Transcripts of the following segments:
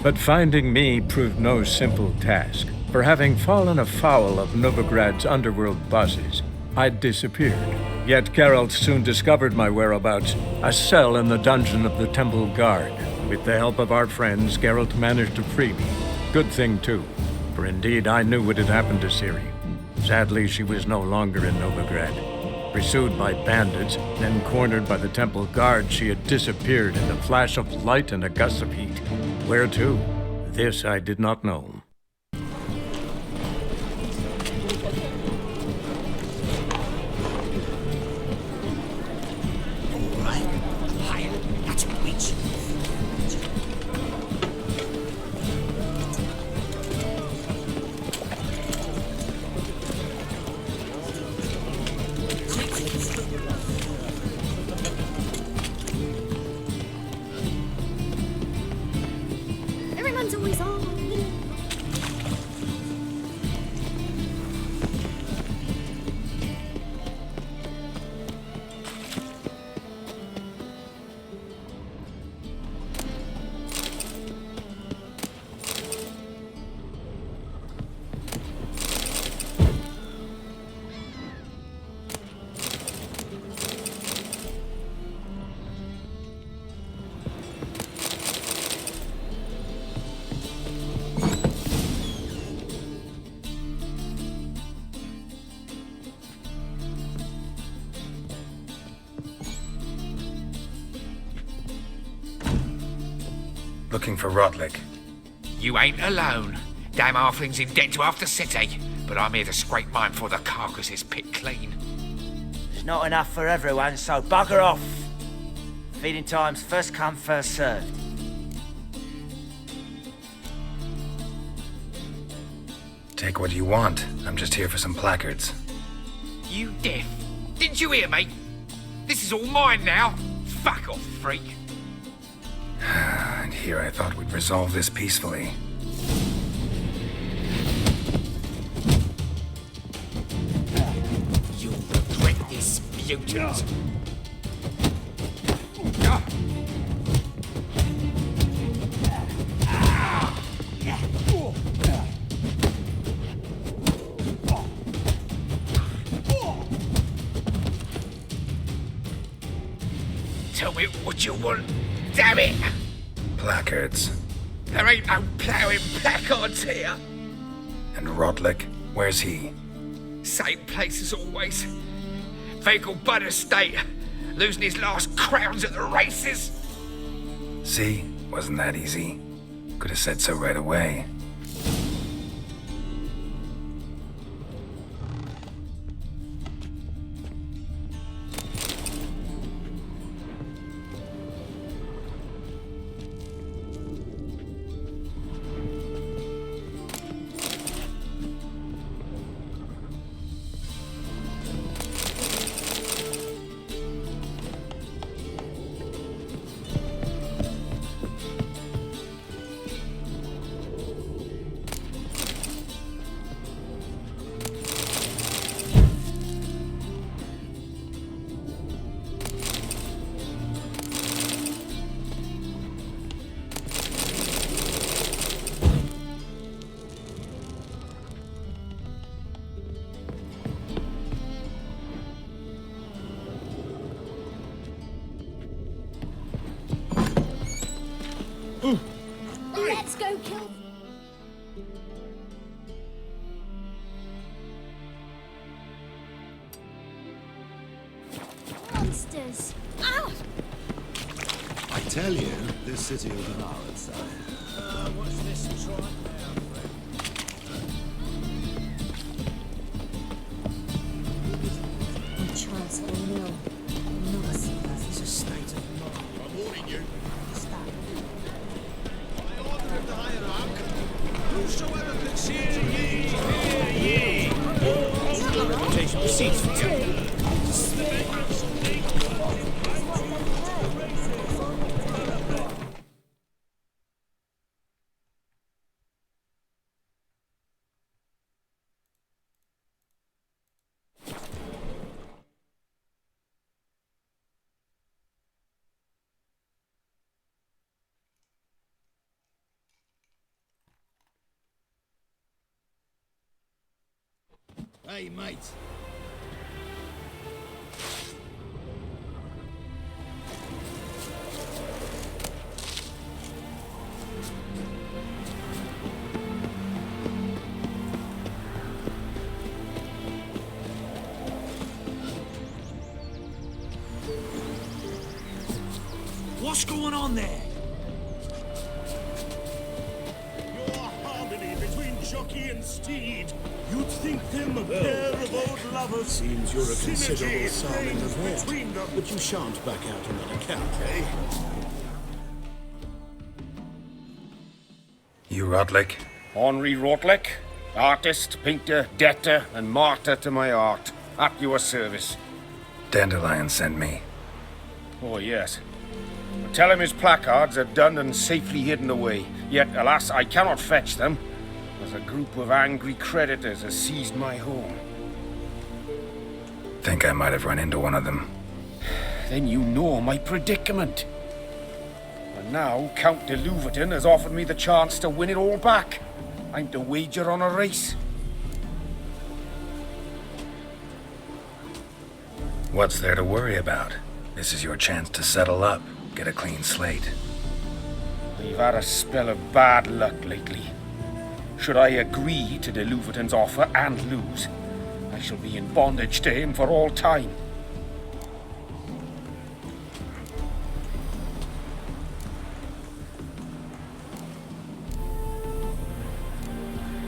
But finding me proved no simple task. For having fallen afoul of Novigrad's underworld bosses, I'd disappeared. Yet Geralt soon discovered my whereabouts, a cell in the dungeon of the Temple Guard. With the help of our friends, Geralt managed to free me. Good thing, too, for indeed I knew what had happened to Ciri. Sadly, she was no longer in Novigrad. Pursued by bandits, then cornered by the Temple Guard, she had disappeared in a flash of light and a gust of heat. Where to? This I did not know. Everyone's always on. Looking for Rodlick. You ain't alone. Damn halfling's in debt to half the city, but I'm here to scrape mine before the carcass is picked clean. There's not enough for everyone, so bugger off. Feeding time's first come, first served. Take what you want. I'm just here for some placards. You deaf? Didn't you hear me? This is all mine now. Fuck off, freak. And here I thought we'd resolve this peacefully. You'll regret this, mutant. Tell me what you want. Damn it! Placards. There ain't no ploughing placards here. And Rodlick, where's he? Same place as always. Vehicle Bud Estate. Losing his last crowns at the races. See? Wasn't that easy? Could have said so right away. Let's go kill monsters. Ow! I tell you, this city will devour itself. What's this try And Chancellor Mill. Nonsense. It's a state of mind. I'm warning you. By order of the hierarch, whosoever conceals ye. Reputation proceeds for you. Hey, mate. What's going on there? Your harmony between jockey and steed. You'd think them a pair of old lovers. Seems you're a considerable salmon of head. between them. But you shan't back out on that account, eh? You Rotlick? Henri Rotlick, artist, painter, debtor, and martyr to my art. At your service. Dandelion sent me. Oh, yes. Tell him his placards are done and safely hidden away. Yet, alas, I cannot fetch them, as a group of angry creditors has seized my home. Think I might have run into one of them. Then you know my predicament. And now Count de Louverton has offered me the chance to win it all back. I'm to wager on a race. What's there to worry about? This is your chance to settle up, get a clean slate. I've had a spell of bad luck lately. Should I agree to de Louverton's offer and lose, I shall be in bondage to him for all time.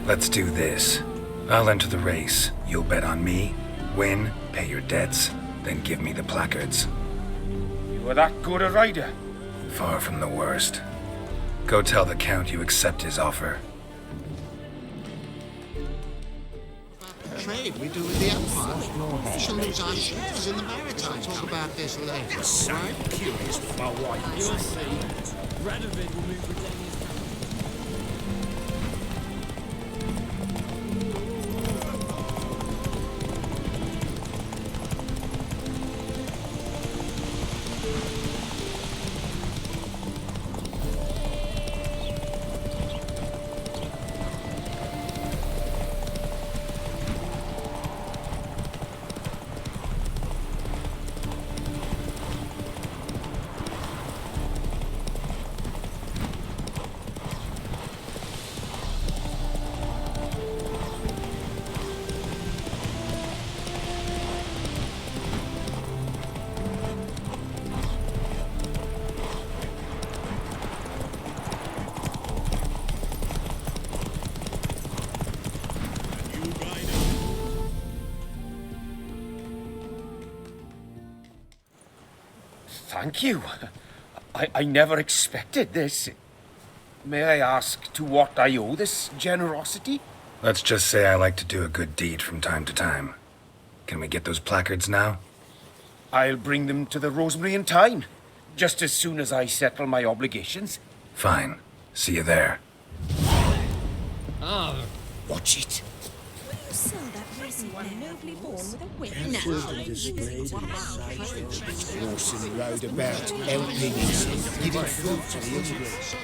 Let's do this. I'll enter the race. You'll bet on me, win, pay your debts, then give me the placards. You are that good a rider? Far from the worst. Go tell the Count you accept his offer. Trade we do with the Empire. We shall lose our shares in the Maritime. Talk about this later. I'm curious with my wife. You'll see. Radovid will move Britannia's Thank you. I never expected this. May I ask to what I owe this generosity? Let's just say I like to do a good deed from time to time. Can we get those placards now? I'll bring them to the Rosemary in time, just as soon as I settle my obligations. Fine. See you there. Watch it. Will you sell that racing one nobly born with a whip? Carefully displayed horsing round about, helping us, giving food to the immigrants.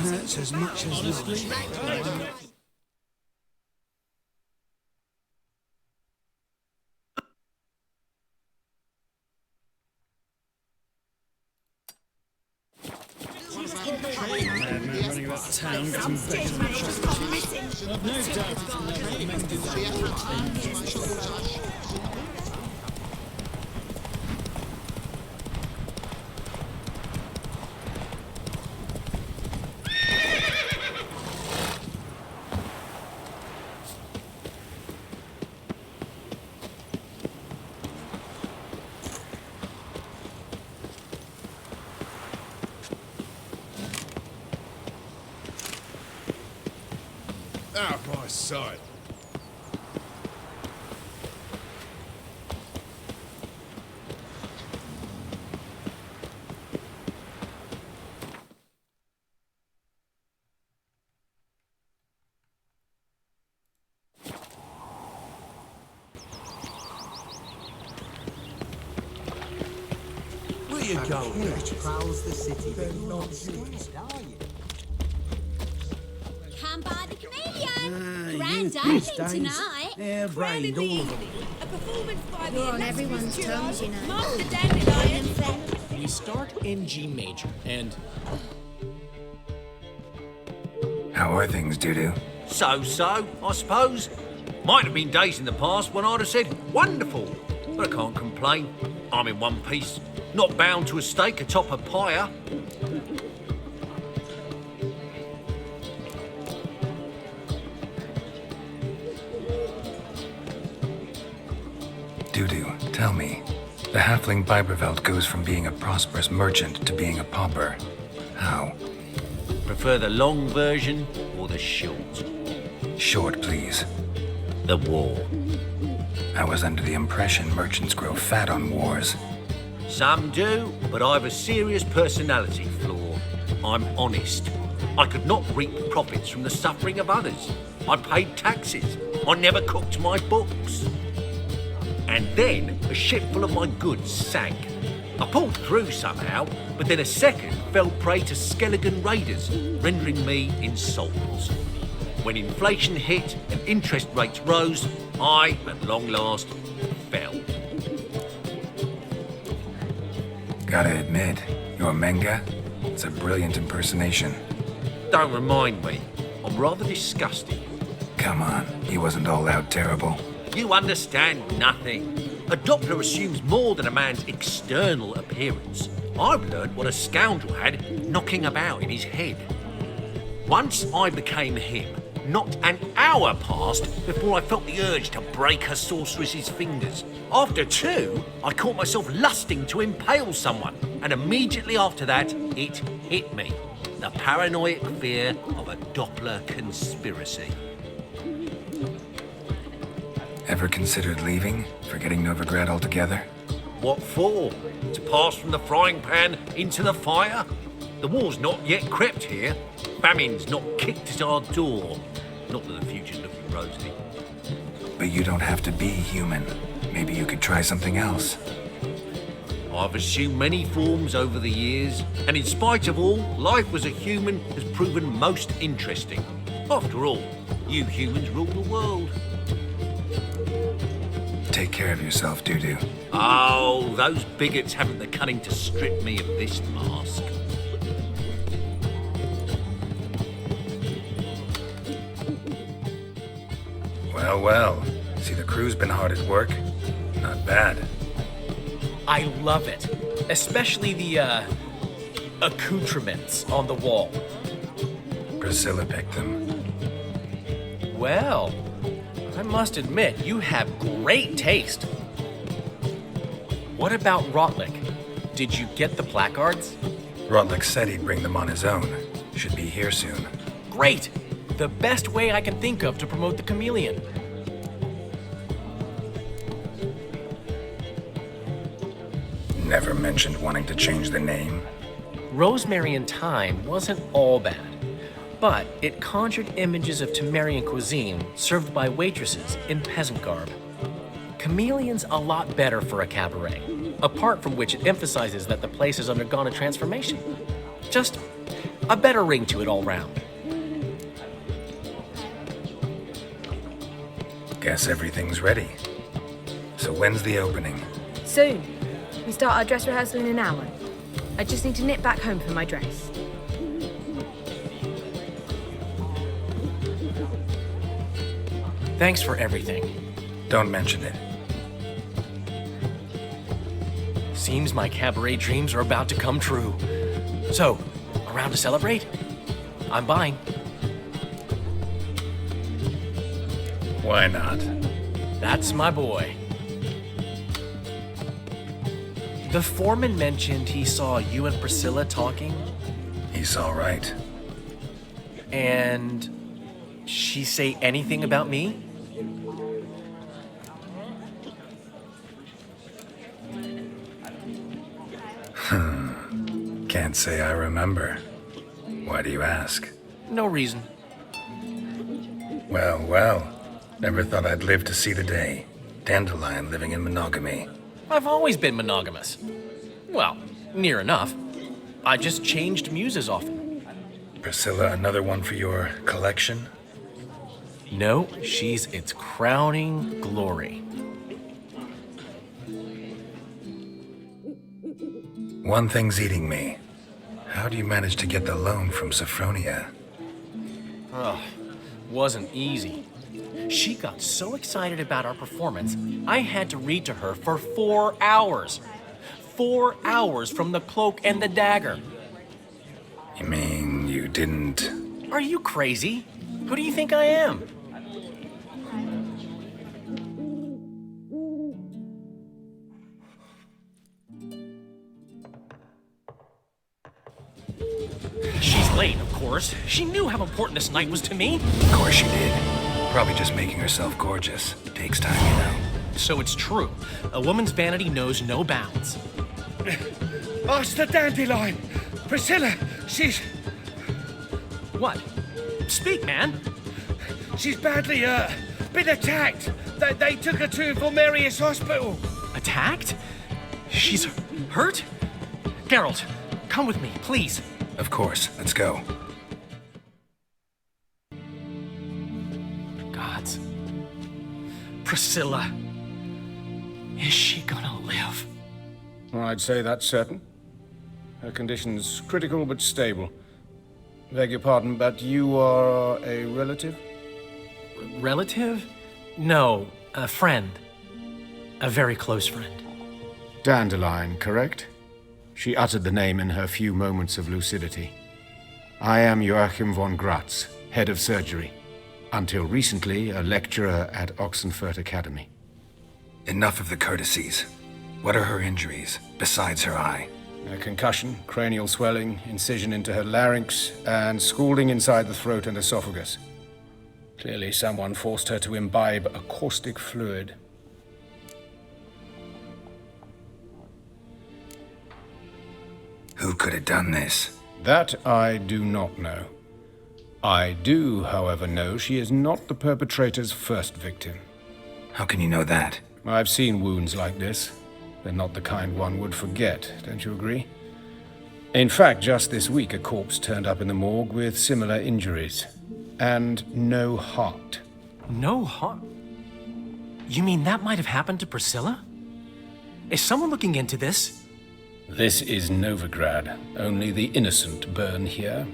Hurts as much as life. madman running about town getting better. I've no doubt it's another amended Out by sight. Where you going? Prowls the city. They're not scared, are you? Grand these opening days, tonight. they're brained, all of them. A performance by You're on everyone's tongues, you know. Master Dandelion. We start in G major, and How are things, Doo-Doo? So, I suppose. Might have been days in the past when I'd have said, wonderful. But I can't complain. I'm in one piece, not bound to a stake atop a pyre. Doo-Doo, tell me. The halfling Biberveld goes from being a prosperous merchant to being a pauper. How? Prefer the long version or the short? Short, please. The war. I was under the impression merchants grow fat on wars. Some do, but I have a serious personality flaw. I'm honest. I could not reap profits from the suffering of others. I paid taxes. I never cooked my books. And then a ship full of my goods sank. I pulled through somehow, but then a second fell prey to Skelligan raiders, rendering me insolvent. When inflation hit and interest rates rose, I, at long last, fell. Gotta admit, your Menga, it's a brilliant impersonation. Don't remind me. I'm rather disgusted. Come on, he wasn't all out terrible. You understand nothing. A Doppler assumes more than a man's external appearance. I've learned what a scoundrel had knocking about in his head. Once I became him, not an hour passed before I felt the urge to break a sorceress's fingers. After two, I caught myself lusting to impale someone, and immediately after that, it hit me. The paranoid fear of a Doppler conspiracy. Ever considered leaving? Forgetting Novigrad altogether? What for? To pass from the frying pan into the fire? The war's not yet crept here. Famine's not kicked at our door. Not that the future's looking rosy. But you don't have to be human. Maybe you could try something else. I've assumed many forms over the years, and in spite of all, life as a human has proven most interesting. After all, you humans rule the world. Take care of yourself, Doo-Doo. Oh, those bigots haven't the cunning to strip me of this mask. Well, well. See, the crew's been hard at work. Not bad. I love it. Especially the, accoutrements on the wall. Priscilla picked them. Well, I must admit, you have great taste. What about Rotlick? Did you get the placards? Rotlick said he'd bring them on his own. Should be here soon. Great! The best way I can think of to promote the chameleon. Never mentioned wanting to change the name. Rosemary and Thyme wasn't all bad, but it conjured images of Temerian cuisine served by waitresses in peasant garb. Chameleon's a lot better for a cabaret, apart from which it emphasizes that the place has undergone a transformation. Just a better ring to it all round. Guess everything's ready. So when's the opening? Soon. We start our dress rehearsal in an hour. I just need to nip back home for my dress. Thanks for everything. Don't mention it. Seems my cabaret dreams are about to come true. So, around to celebrate? I'm buying. Why not? That's my boy. The foreman mentioned he saw you and Priscilla talking. He's all right. And she say anything about me? Can't say I remember. Why do you ask? No reason. Well, well. Never thought I'd live to see the day. Dandelion living in monogamy. I've always been monogamous. Well, near enough. I just changed muses often. Priscilla, another one for your collection? No, she's its crowning glory. One thing's eating me. How do you manage to get the loan from Sophronia? Oh, wasn't easy. She got so excited about our performance, I had to read to her for 4 hours. 4 hours from the Cloak and the Dagger. You mean you didn't... Are you crazy? Who do you think I am? She's late, of course. She knew how important this night was to me. Of course she did. Probably just making herself gorgeous. Takes time, you know. So it's true. A woman's vanity knows no bounds. Ask the dandelion! Priscilla, she's... What? Speak, man. She's badly, been attacked. They took her to Vulmerius Hospital. Attacked? She's hurt? Geralt, come with me, please. Of course. Let's go. Gods. Priscilla. Is she gonna live? I'd say that's certain. Her condition's critical but stable. Beg your pardon, but you are a relative? Relative? No, a friend. A very close friend. Dandelion, correct? She uttered the name in her few moments of lucidity. I am Joachim von Gratz, head of surgery. Until recently, a lecturer at Oxenfurt Academy. Enough of the courtesies. What are her injuries, besides her eye? A concussion, cranial swelling, incision into her larynx, and scalding inside the throat and esophagus. Clearly someone forced her to imbibe a caustic fluid. Who could have done this? That I do not know. I do, however, know she is not the perpetrator's first victim. How can you know that? I've seen wounds like this. They're not the kind one would forget, don't you agree? In fact, just this week a corpse turned up in the morgue with similar injuries. And no heart. No heart? You mean that might have happened to Priscilla? Is someone looking into this? This is Novigrad. Only the innocent burn here.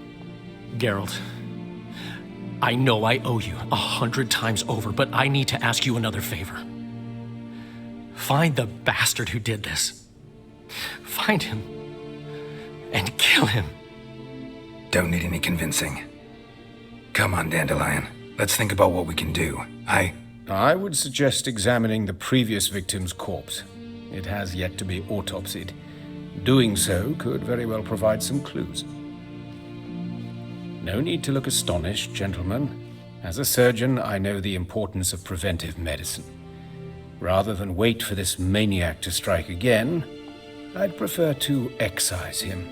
Geralt, I know I owe you 100 times over, but I need to ask you another favor. Find the bastard who did this. Find him and kill him. Don't need any convincing. Come on, Dandelion. Let's think about what we can do. I would suggest examining the previous victim's corpse. It has yet to be autopsied. Doing so could very well provide some clues. No need to look astonished, gentlemen. As a surgeon, I know the importance of preventive medicine. Rather than wait for this maniac to strike again, I'd prefer to excise him.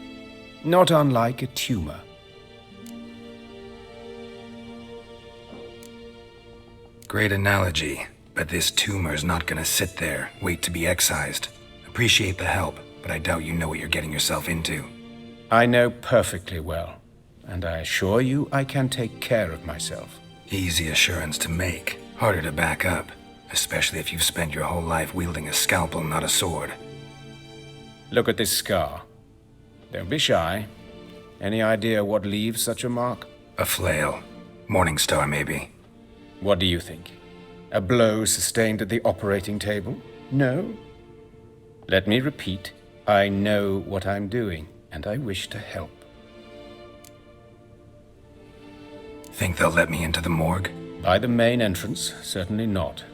Not unlike a tumor. Great analogy, but this tumor's not gonna sit there, wait to be excised. Appreciate the help, but I doubt you know what you're getting yourself into. I know perfectly well, and I assure you I can take care of myself. Easy assurance to make, harder to back up, especially if you've spent your whole life wielding a scalpel, not a sword. Look at this scar. Don't be shy. Any idea what leaves such a mark? A flail. Morningstar, maybe. What do you think? A blow sustained at the operating table? No? Let me repeat. I know what I'm doing, and I wish to help. Think they'll let me into the morgue? By the main entrance, certainly not.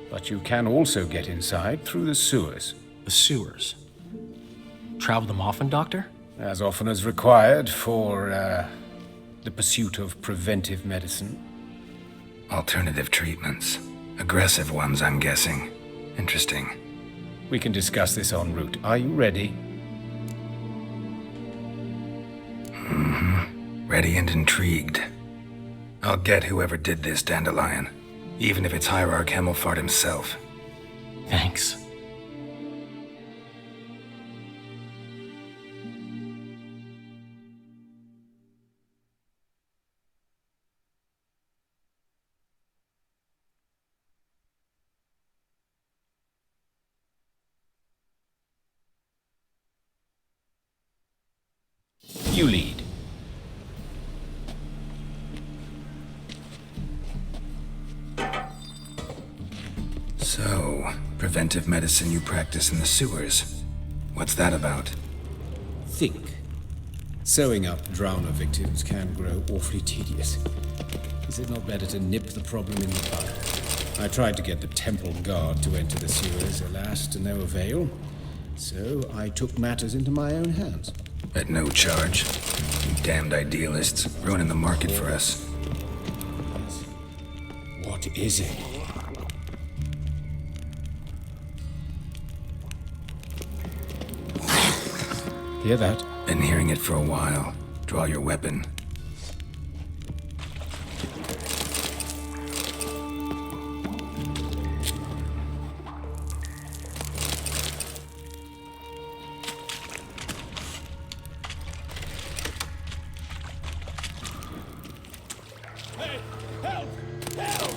But you can also get inside through the sewers. The sewers? Travel them often, Doctor? As often as required for, the pursuit of preventive medicine. Alternative treatments. Aggressive ones, I'm guessing. Interesting. We can discuss this en route. Are you ready? Mm-hmm. Ready and intrigued. I'll get whoever did this, Dandelion. Even if it's Hierarch Hemmelfart himself. Thanks. You lead. So, preventive medicine you practice in the sewers. What's that about? Think. Sewing up drowner victims can grow awfully tedious. Is it not better to nip the problem in the bud? I tried to get the temple guard to enter the sewers, alas, to no avail. So I took matters into my own hands. At no charge. You damned idealists, ruining the market for us. What is it? Hear that? Been hearing it for a while. Draw your weapon. Hey, help! Help!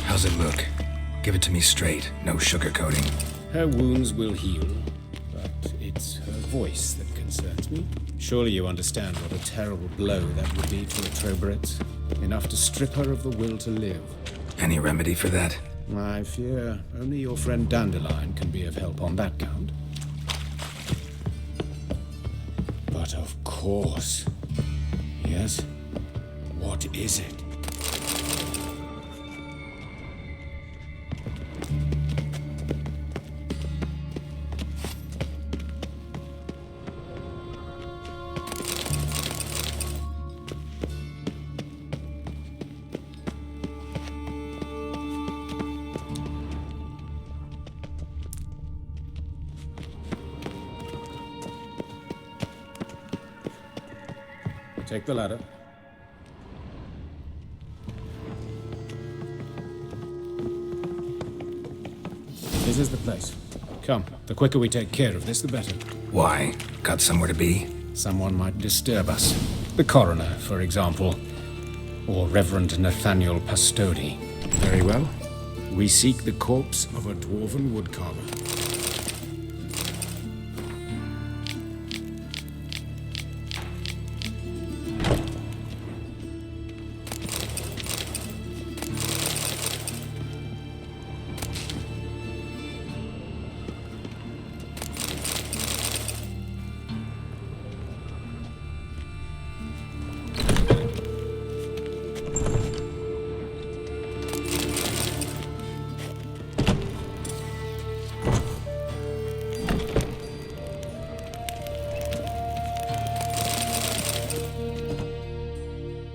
How's it look? Give it to me straight, no sugarcoating. Her wounds will heal, but it's her voice that concerns me. Surely you understand what a terrible blow that would be to a Troberet. Enough to strip her of the will to live. Any remedy for that? I fear only your friend Dandelion can be of help on that count. But of course. Yes? What is it? Take the ladder. This is the place. Come, the quicker we take care of this, the better. Why? Got somewhere to be? Someone might disturb us. The coroner, for example. Or Reverend Nathaniel Pastodi. Very well. We seek the corpse of a dwarven woodcarver.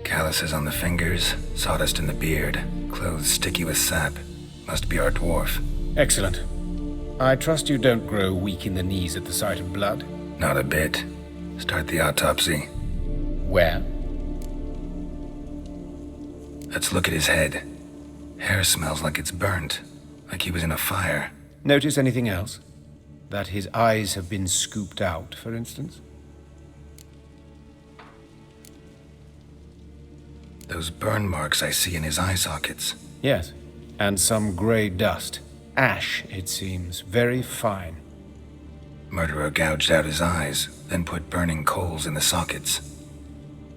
Calluses on the fingers, sawdust in the beard, clothes sticky with sap. Must be our dwarf. Excellent. I trust you don't grow weak in the knees at the sight of blood. Not a bit. Start the autopsy. Where? Let's look at his head. Hair smells like it's burnt, like he was in a fire. Notice anything else? That his eyes have been scooped out, for instance? Those burn marks I see in his eye sockets. Yes, and some grey dust. Ash, it seems, very fine. Murderer gouged out his eyes, then put burning coals in the sockets.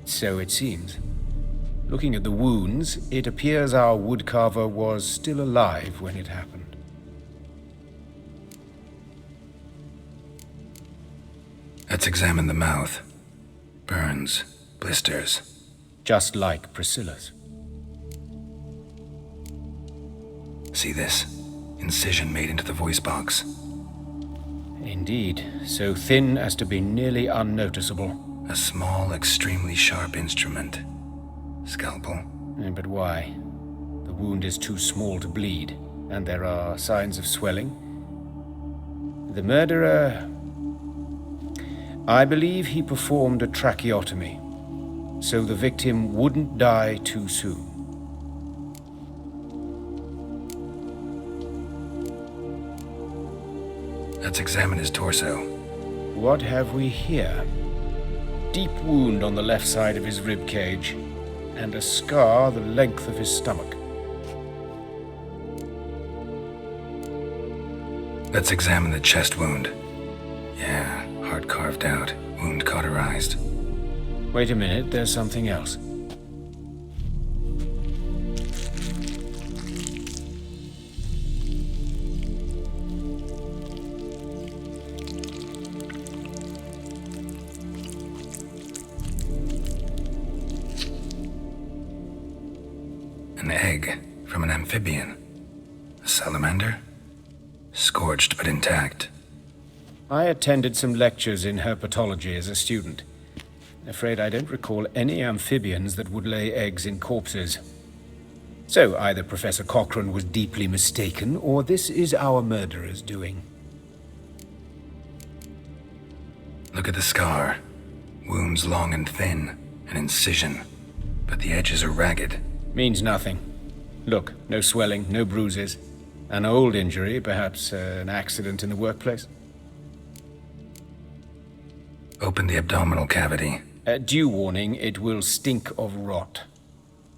So it seems. Looking at the wounds, it appears our woodcarver was still alive when it happened. Let's examine the mouth. Burns, blisters. Just like Priscilla's. See this? Incision made into the voice box. Indeed, so thin as to be nearly unnoticeable. A small, extremely sharp instrument. Scalpel. But why? The wound is too small to bleed, and there are signs of swelling. The murderer... I believe he performed a tracheotomy, so the victim wouldn't die too soon. Let's examine his torso. What have we here? Deep wound on the left side of his rib cage, and a scar the length of his stomach. Let's examine the chest wound. Yeah, heart carved out, wound cauterized. Wait a minute, there's something else. An egg from an amphibian. A salamander? Scorched but intact. I attended some lectures in herpetology as a student. Afraid I don't recall any amphibians that would lay eggs in corpses. So either Professor Cochrane was deeply mistaken, or this is our murderer's doing. Look at the scar. Wounds long and thin. An incision. But the edges are ragged. Means nothing. Look, no swelling, no bruises. An old injury, perhaps an accident in the workplace. Open the abdominal cavity. Due warning, it will stink of rot.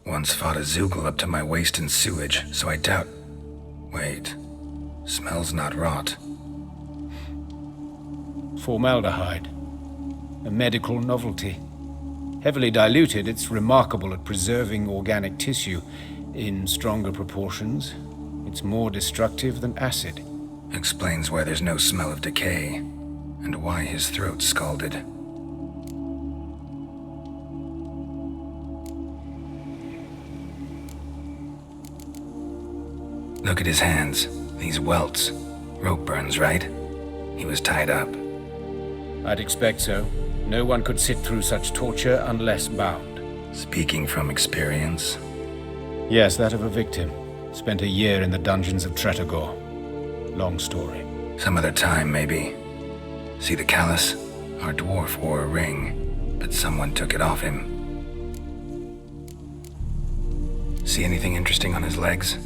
Once fought a Zoogle up to my waist in sewage, so I doubt... Wait. Smells not rot. Formaldehyde. A medical novelty. Heavily diluted, it's remarkable at preserving organic tissue. In stronger proportions, it's more destructive than acid. Explains why there's no smell of decay, and why his throat's scalded. Look at his hands. These welts. Rope burns, right? He was tied up. I'd expect so. No one could sit through such torture unless bound. Speaking from experience? Yes, that of a victim. Spent a year in the dungeons of Tretogor. Long story. Some other time, maybe. See the callus? Our dwarf wore a ring, but someone took it off him. See anything interesting on his legs?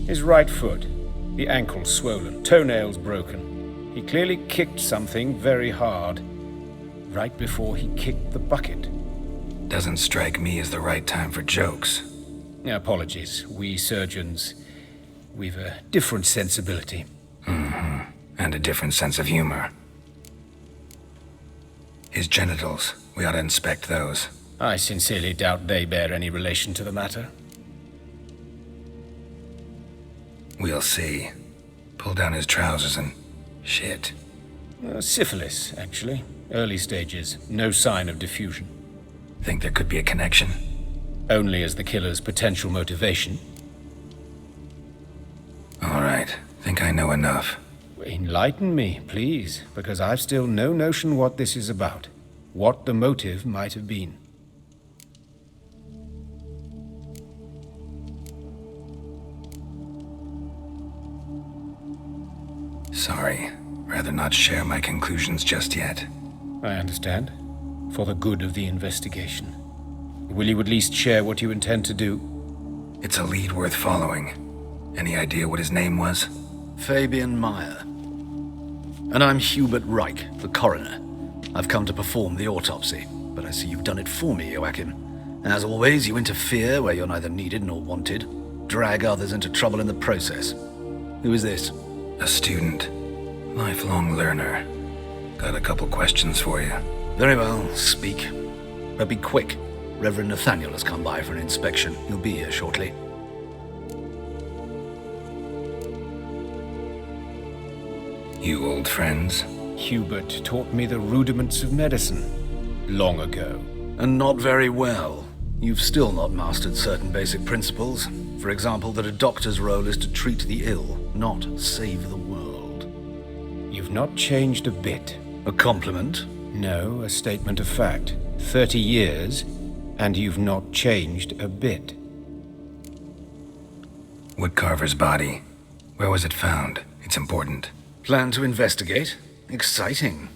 His right foot. The ankle swollen, toenails broken. He clearly kicked something very hard, right before he kicked the bucket. Doesn't strike me as the right time for jokes. Apologies. We surgeons, we've a different sensibility. Mm-hmm. And a different sense of humor. His genitals, we ought to inspect those. I sincerely doubt they bear any relation to the matter. We'll see. Pull down his trousers and... shit. Syphilis, actually. Early stages. No sign of diffusion. Think there could be a connection? Only as the killer's potential motivation. All right. Think I know enough. Enlighten me, please, because I've still no notion what this is about. What the motive might have been. Sorry. Rather not share my conclusions just yet. I understand. For the good of the investigation. Will you at least share what you intend to do? It's a lead worth following. Any idea what his name was? Fabian Meyer. And I'm Hubert Reich, the coroner. I've come to perform the autopsy, but I see you've done it for me, Joachim. As always, you interfere where you're neither needed nor wanted. Drag others into trouble in the process. Who is this? A student. Lifelong learner. Got a couple questions for you. Very well, speak. But be quick. Reverend Nathaniel has come by for an inspection. He'll be here shortly. You old friends? Hubert taught me the rudiments of medicine long ago. And not very well. You've still not mastered certain basic principles. For example, that a doctor's role is to treat the ill, not save the world. You've not changed a bit. A compliment? No, a statement of fact. 30 years, and you've not changed a bit. Woodcarver's body. Where was it found? It's important. Plan to investigate? Exciting.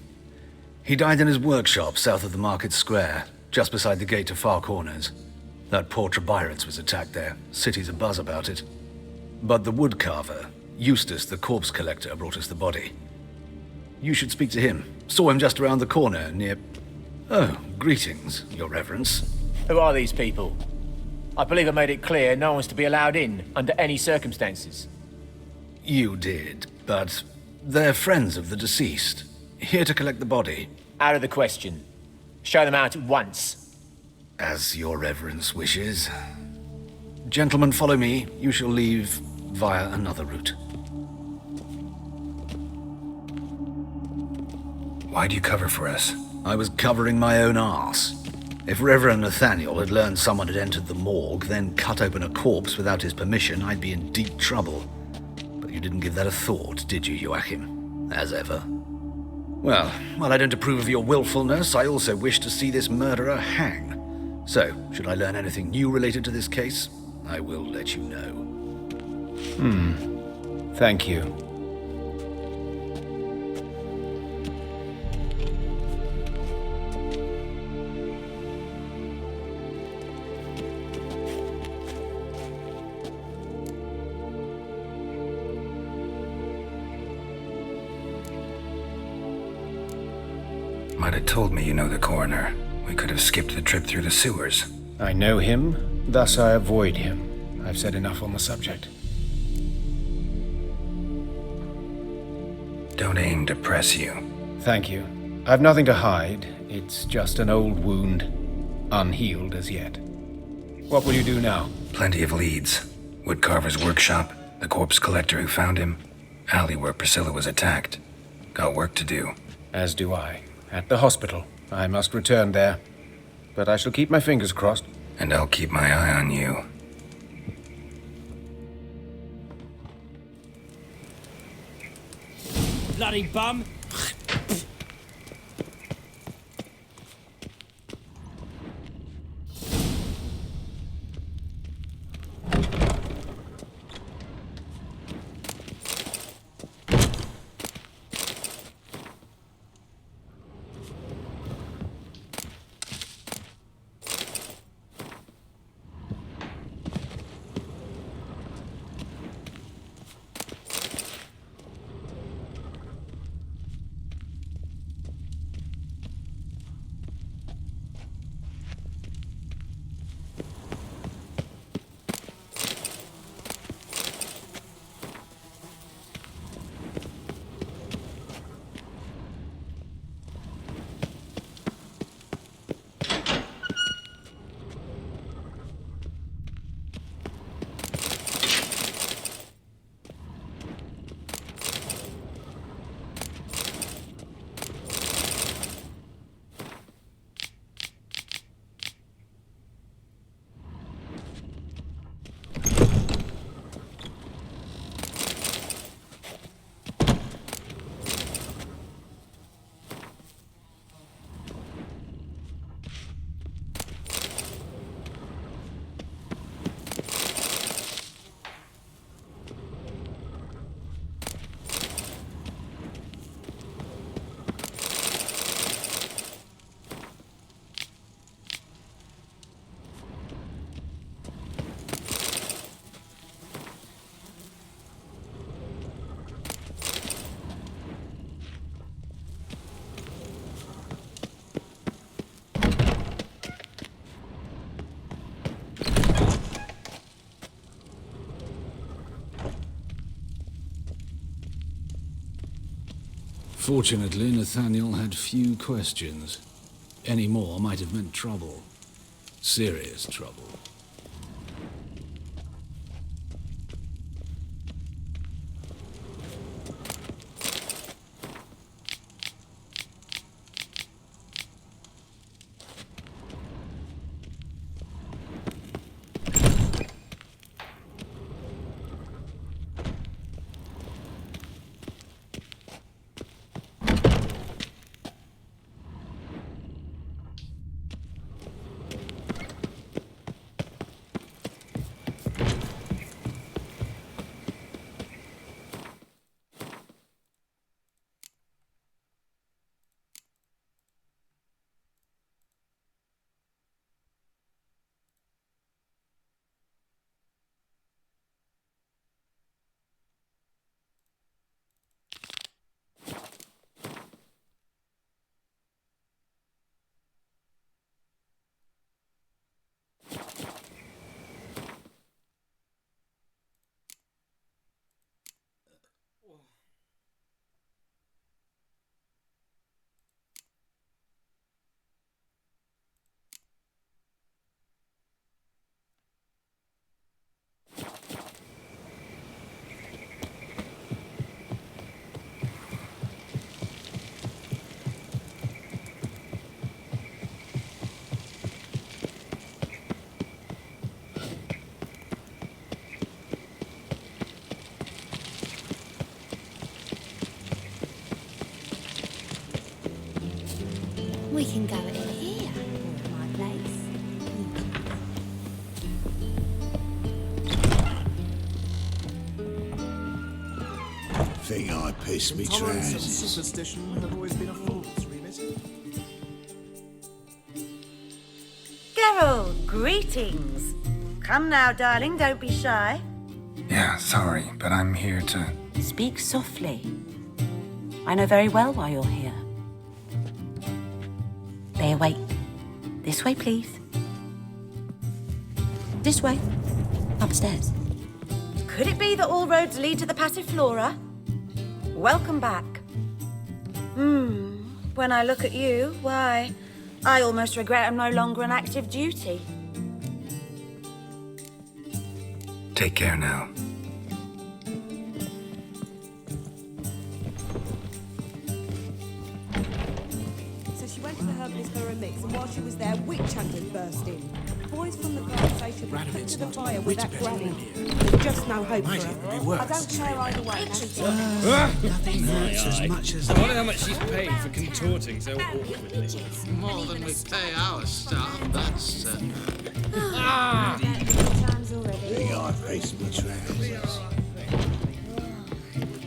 He died in his workshop south of the market square, just beside the gate to Far Corners. That poor Trebirates was attacked there. City's abuzz about it. But the woodcarver, Eustace the corpse collector, brought us the body. You should speak to him. Saw him just around the corner near... Oh, greetings, your reverence. Who are these people? I believe I made it clear no one's to be allowed in under any circumstances. You did, but they're friends of the deceased. Here to collect the body. Out of the question. Show them out at once. As your reverence wishes. Gentlemen, follow me. You shall leave via another route. Why do you cover for us? I was covering my own arse. If Reverend Nathaniel had learned someone had entered the morgue, then cut open a corpse without his permission, I'd be in deep trouble. But you didn't give that a thought, did you, Joachim? As ever. Well, while I don't approve of your willfulness, I also wish to see this murderer hang. So, should I learn anything new related to this case, I will let you know. Thank you. Might have told me you know the coroner. We could have skipped the trip through the sewers. I know him, thus I avoid him. I've said enough on the subject. Don't aim to press you. Thank you. I've nothing to hide. It's just an old wound, unhealed as yet. What will you do now? Plenty of leads. Woodcarver's workshop, the corpse collector who found him, alley where Priscilla was attacked. Got work to do. As do I. At the hospital. I must return there. But I shall keep my fingers crossed. And I'll keep my eye on you. Bloody bum! Fortunately, Nathaniel had few questions. Any more might have meant trouble. Serious trouble. We can go in here, my place. Think I pissed me Intolerance and trousers. superstition have always been a false remit. Geralt, greetings. Come now, darling, don't be shy. Yeah, sorry, but I'm here to... Speak softly. I know very well why you're here. They await. This way, please. This way. Upstairs. Could it be that all roads lead to the Passiflora? Welcome back. When I look at you, why, I almost regret I'm no longer on active duty. Take care now. So she went to the herbalist for a mix, and while she was there, witch hunters burst in. Boys from the guard station were put to the fire with that granny. There's just no hope for her. I don't care either way. Nothing hurts as much as... I wonder how much she's paid for contorting so awkwardly. More than we pay our staff, that's certain. Think I pissed me trousers.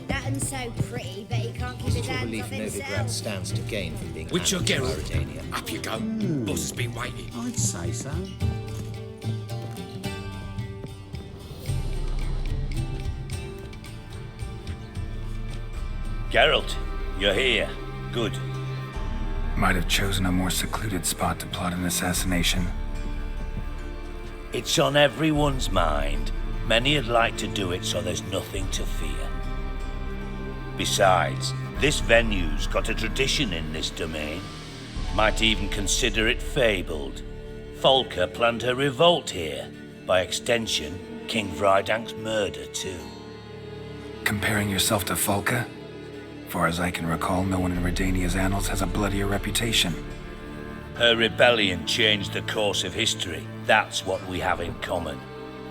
That one's so pretty, but he can't keep his hands off himself. stands to gain from being Witcher handed to Geralt. Mauritania. Up you go. Boss has been waiting. I'd say so. Geralt, you're here. Good. Might have chosen a more secluded spot to plot an assassination. It's on everyone's mind. Many would like to do it so there's nothing to fear. Besides, this venue's got a tradition in this domain. Might even consider it fabled. Folker planned her revolt here. By extension, King Vrydank's murder too. Comparing yourself to Folka? Far as I can recall, no one in Redania's annals has a bloodier reputation. Her rebellion changed the course of history. That's what we have in common.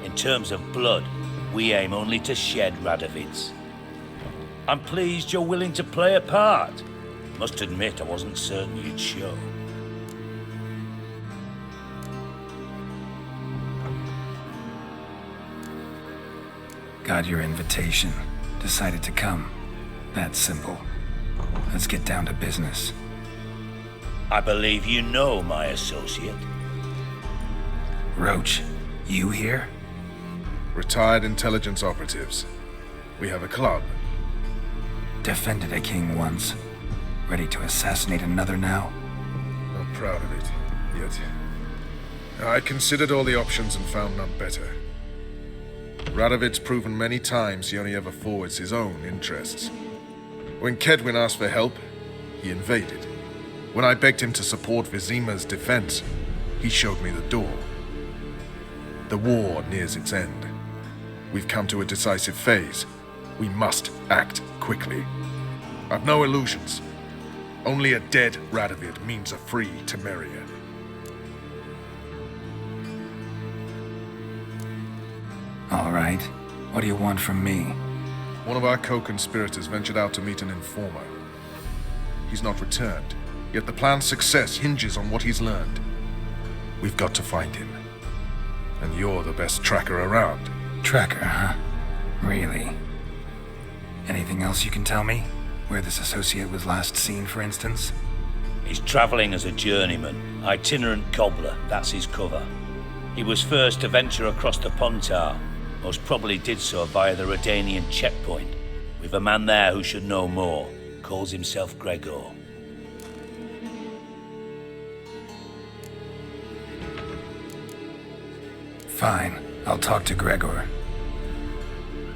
In terms of blood, we aim only to shed Radovid's. I'm pleased you're willing to play a part. Must admit, I wasn't certain you'd show. Got your invitation. Decided to come. That's simple. Let's get down to business. I believe you know my associate. Roach, you here? Retired intelligence operatives. We have a club. Defended a king once. Ready to assassinate another now? Not proud of it, yet. I considered all the options and found none better. Radovid's proven many times he only ever forwards his own interests. When Kedwin asked for help, he invaded. When I begged him to support Vizima's defense, he showed me the door. The war nears its end. We've come to a decisive phase. We must act quickly. I've no illusions. Only a dead Radovid means a free Temeria. All right. What do you want from me? One of our co-conspirators ventured out to meet an informer. He's not returned, yet the plan's success hinges on what he's learned. We've got to find him. And you're the best tracker around. Tracker, huh? Really? Anything else you can tell me? Where this associate was last seen, for instance? He's travelling as a journeyman, itinerant cobbler, that's his cover. He was first to venture across the Pontar, most probably did so via the Redanian checkpoint. We've a man there who should know more, calls himself Gregor. Fine, I'll talk to Gregor.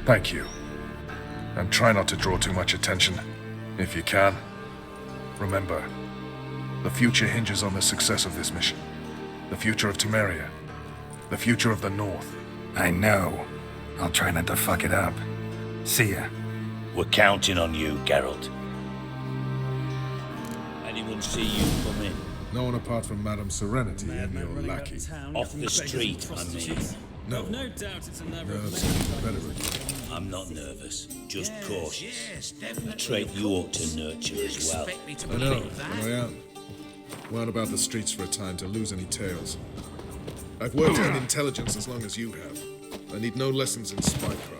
Thank you. And try not to draw too much attention, if you can. Remember, the future hinges on the success of this mission. The future of Temeria. The future of the North. I know. I'll try not to fuck it up. See ya. We're counting on you, Geralt. Anyone see you come in? No one apart from Madame Serenity and your lackey. Off the street, I mean. No. No doubt it's another I'm not nervous, just cautious. A trait you ought to nurture as well. I know, and I am. Wound about the streets for a time to lose any tales. I've worked in intelligence as long as you have. I need no lessons in spycraft.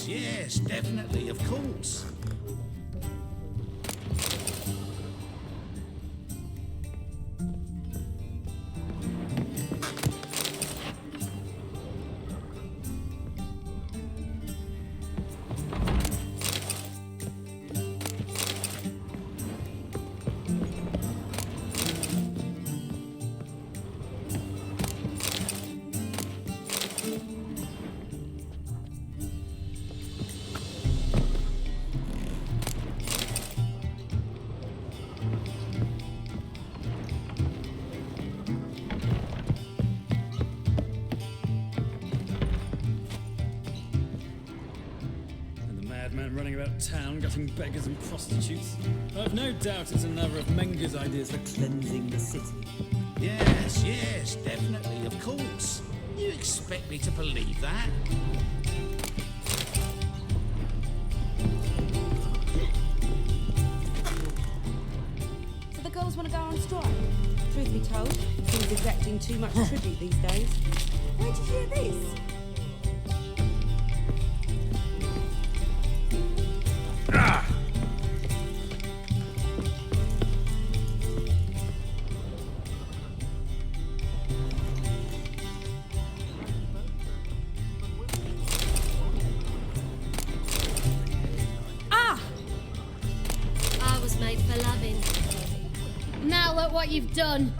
Yes, definitely, of course. Man running about town, gutting beggars and prostitutes. I've no doubt it's another of Menger's ideas for cleansing the city. Yes, definitely, of course. You expect me to believe that? So the girls want to go on strike? Truth be told, he's exacting too much tribute these days. Where did you hear this? Made for loving. Now look what you've done.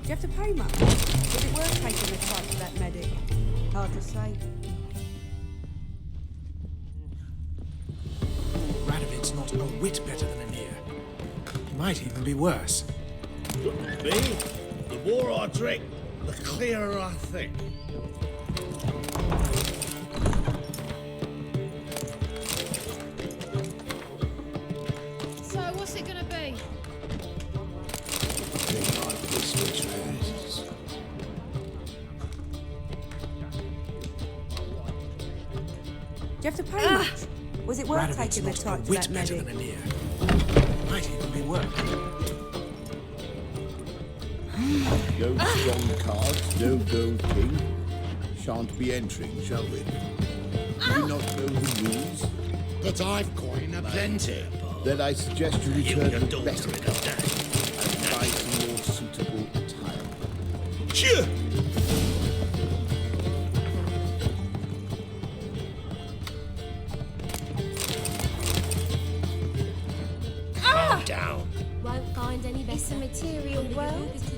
Do you have to pay much? Was it worth taking the time for that medic? Hard to say. Radovid's not a whit better than Anir. He might even be worse. Me? The more I drink, the clearer I think. What's it gonna be? Do you have to pay much? Was it worth taking the time for that medic? Might even be worse. No strong cards, no gold king. shan't be entering, shall we? Do we not know the rules? But I've coin aplenty. Then I suggest you return your to daughter best in a day. and buy some more suitable attire. Cheer! Calm down. Won't find any better. It's a material world. It's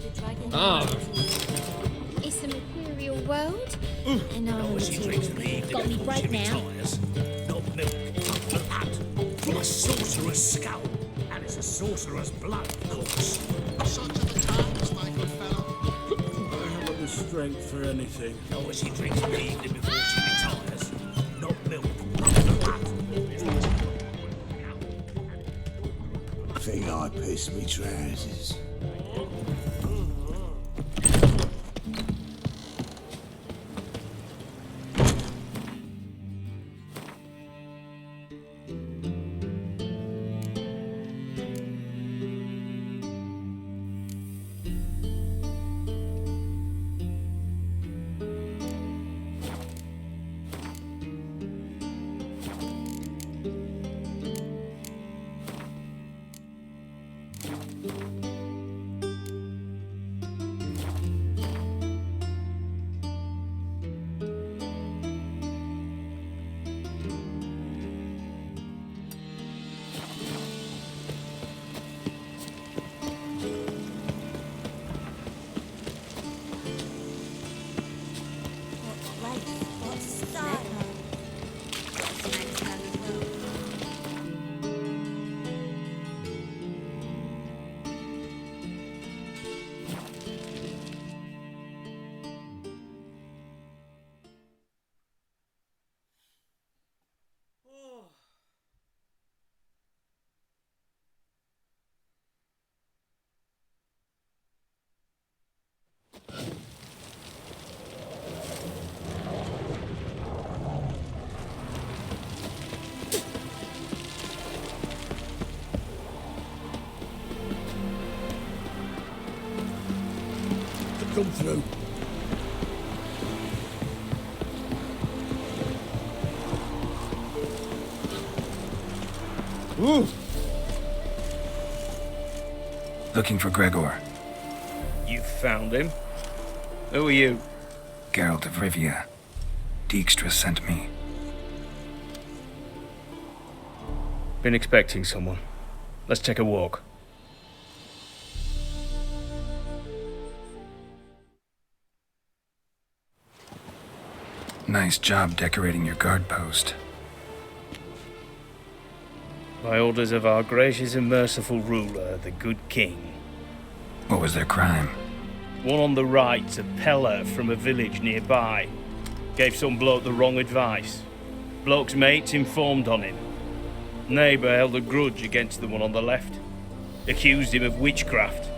a material world. And I'm a material. Got me break now. Not milk, not a hat. From a sorcerer's skull. And it's a sorcerer's blood, of course. Such are the times, my good fellow. I haven't the strength for anything. Oh, as she drinks in the evening before she retires. Not milk, not a hat. Think I piss me trousers. Come through. Ooh. Looking for Gregor. You found him? Who are you? Geralt of Rivia. Dijkstra sent me. Been expecting someone. Let's take a walk. Nice job decorating your guard post. By orders of our gracious and merciful ruler, the good king. What was their crime? One on the right, a peller from a village nearby. Gave some bloke the wrong advice. Bloke's mates informed on him. Neighbour held a grudge against the one on the left. Accused him of witchcraft.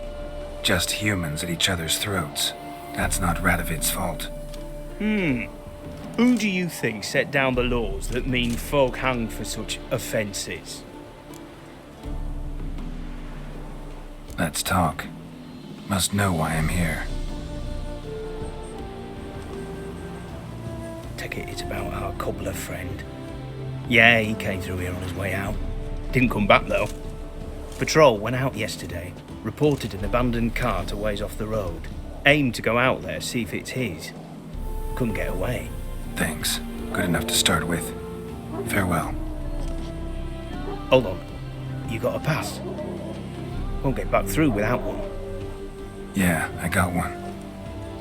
Just humans at each other's throats. That's not Radovid's fault. Who do you think set down the laws that mean folk hanged for such offences? Let's talk. Must know why I'm here. Take it it's about our cobbler friend. Yeah, he came through here on his way out. Didn't come back though. Patrol went out yesterday, reported an abandoned cart a ways off the road. Aimed to go out there, see if it's his. Couldn't get away. Thanks. Good enough to start with. Farewell. Hold on. You got a pass? Won't get back through without one. Yeah, I got one.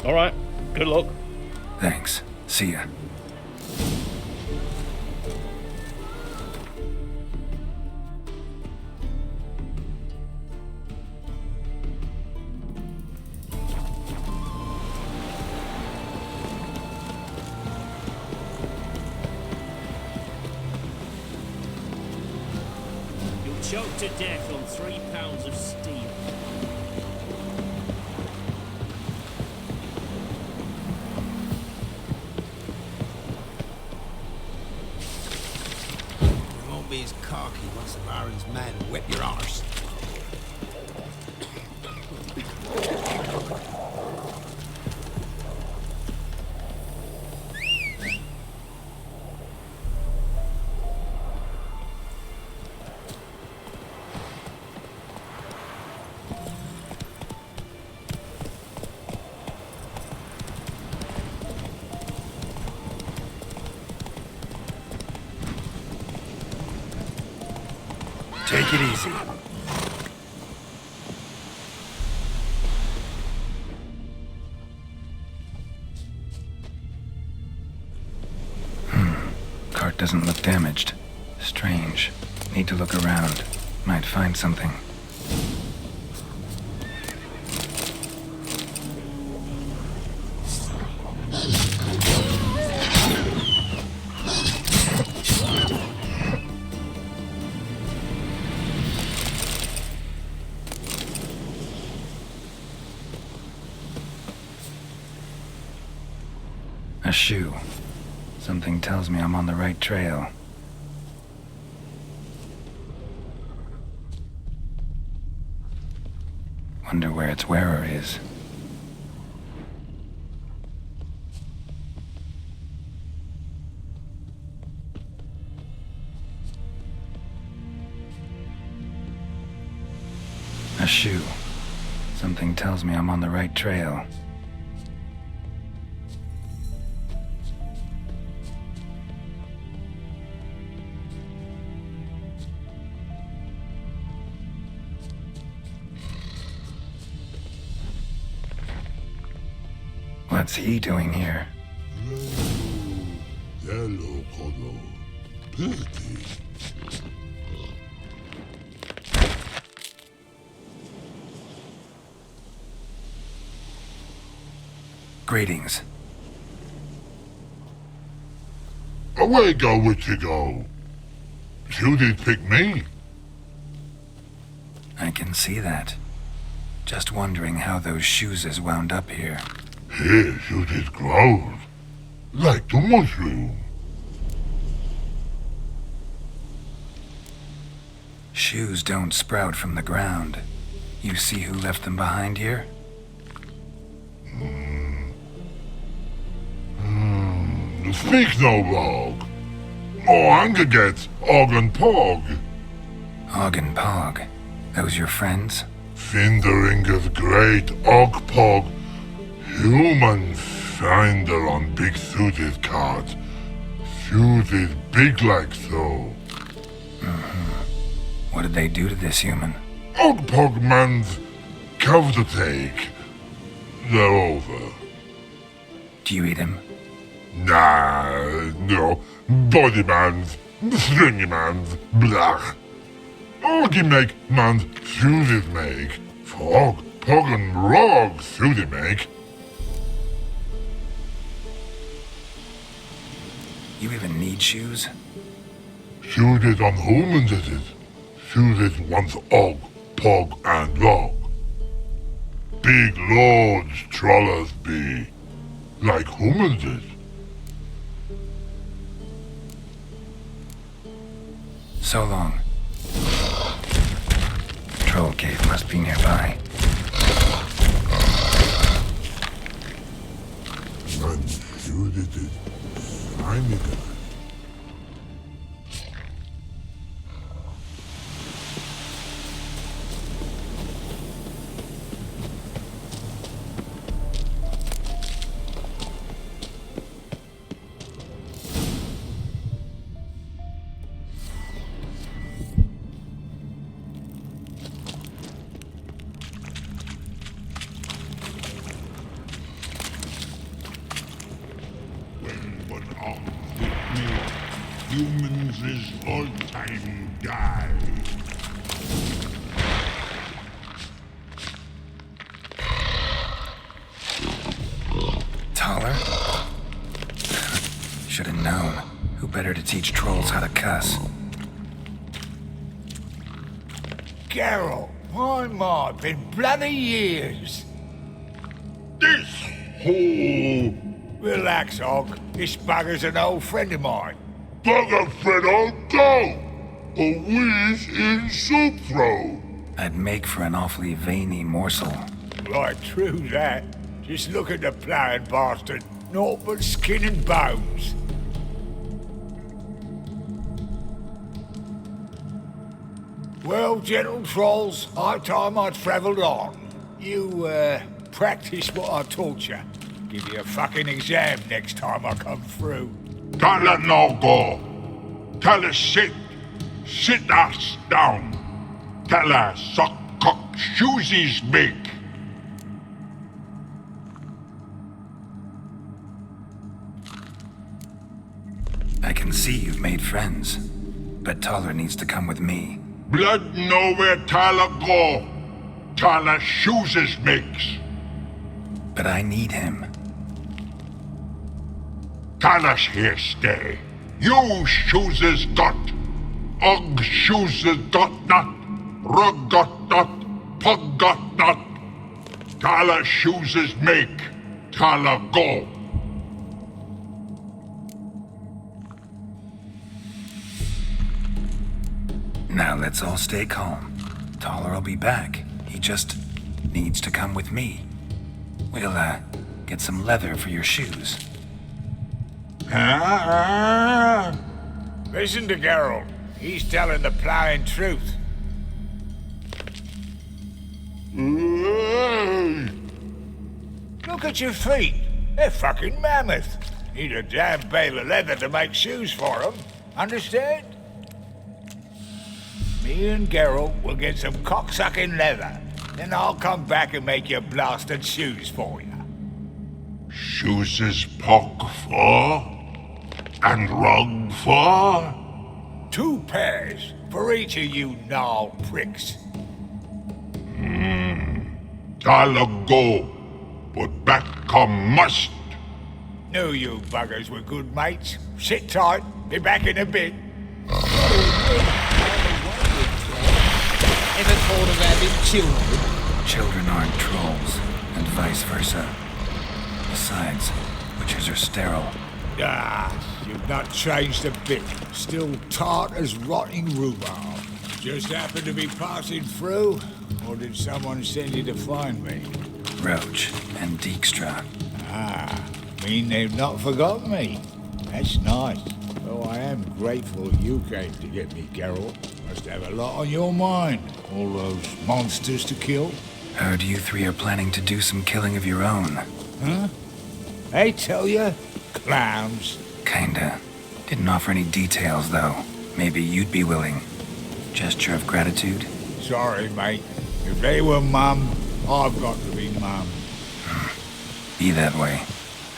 Alright. Good luck. Thanks. See ya. Choked to death on 3 pounds of steel. You won't be as cocky once the Baron's men whip your arse. Take it easy. Cart doesn't look damaged. Strange. Need to look around. Might find something. A shoe. Something tells me I'm on the right trail. Wonder where its wearer is. A shoe. Something tells me I'm on the right trail. What's he doing here? Hello, Carnal. Pretty. Greetings. Away go, witchy go. You did pick me. I can see that. Just wondering how those shoes is wound up here. Here you did grow. Like the mushroom. Shoes don't sprout from the ground. You see who left them behind here? Speak no log. Oh, anger gets Og and Pog. Og and Pog. Those your friends? Finderinger's great Og Pog. Human finder on big suited cart. Suited big like so. What did they do to this human? Og Pog man's cover to take. They're over. Do you eat him? Nah, no. Body man's, stringy man's, blach. Oggy make man's suited make. Frog, Pog and Rog suited make. You even need shoes? Suited on humans is it. Suited once Og, Pog and Rog. Big lords trollers be. Like humans is. So long. Troll cave must be nearby. Man, suited is. I'm a guy. Humans is all time die. Taller? Should have known. Who better to teach trolls how to cuss? Geralt, my, been bloody years. This hole. Relax, Og. This bugger's an old friend of mine. Bugger friend I'll go. A whiz in soup throw. I'd make for an awfully veiny morsel. Right, true that. Just look at the ploughing bastard. Naught but skin and bones. Well, gentle trolls, high time I travelled on. You, practice what I taught you. Give you a fucking exam next time I come through. Can't let no go. Tell us shit. Sit us down. Tell us suck cock shoesies make. I can see you've made friends, but Taller needs to come with me. Blood know where Tyler go. Tyler shoeses makes. But I need him. Tyler's here stay. You shoeses got. Og shoeses got not. Rug got not. Pug got not. Tyler shoeses make. Tyler go. Now let's all stay calm. Taller will be back. He just needs to come with me. We'll, get some leather for your shoes. Listen to Geralt. He's telling the plowing truth. Look at your feet. They're fucking mammoth. Need a damn bale of leather to make shoes for them. Understand? Me and Geralt will get some cocksucking leather. Then I'll come back and make your blasted shoes for you. Shoeses pog for? And rug for? 2 pairs for each of you gnarled pricks. Tyler go, but back come must. Knew you buggers were good mates. Sit tight, be back in a bit. Ever thought of having children? Children aren't trolls, and vice versa. Besides, witches are sterile. You've not changed a bit. Still tart as rotting rhubarb. Just happened to be passing through, or did someone send you to find me? Roach and Dijkstra. Mean they've not forgotten me. That's nice. Though I am grateful you came to get me, Geralt. Must have a lot on your mind. All those monsters to kill. Heard you 3 are planning to do some killing of your own. Huh? I tell you, clowns. Kinda. Didn't offer any details, though. Maybe you'd be willing. Gesture of gratitude? Sorry, mate. If they were mum, I've got to be mum. Be that way.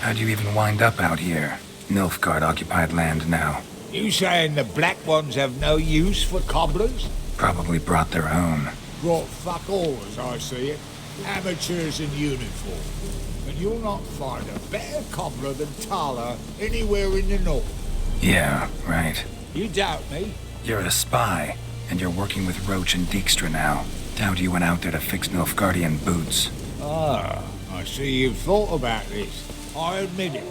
How'd you even wind up out here? Nilfgaard-occupied land now. You saying the black ones have no use for cobblers? Probably brought their own. Brought fuck all, as I see it. Amateurs in uniform. And you'll not find a better cobbler than Tala anywhere in the north. Yeah, right. You doubt me? You're a spy, and you're working with Roach and Dijkstra now. Doubt you went out there to fix Nilfgaardian boots. I see you've thought about this. I admit it.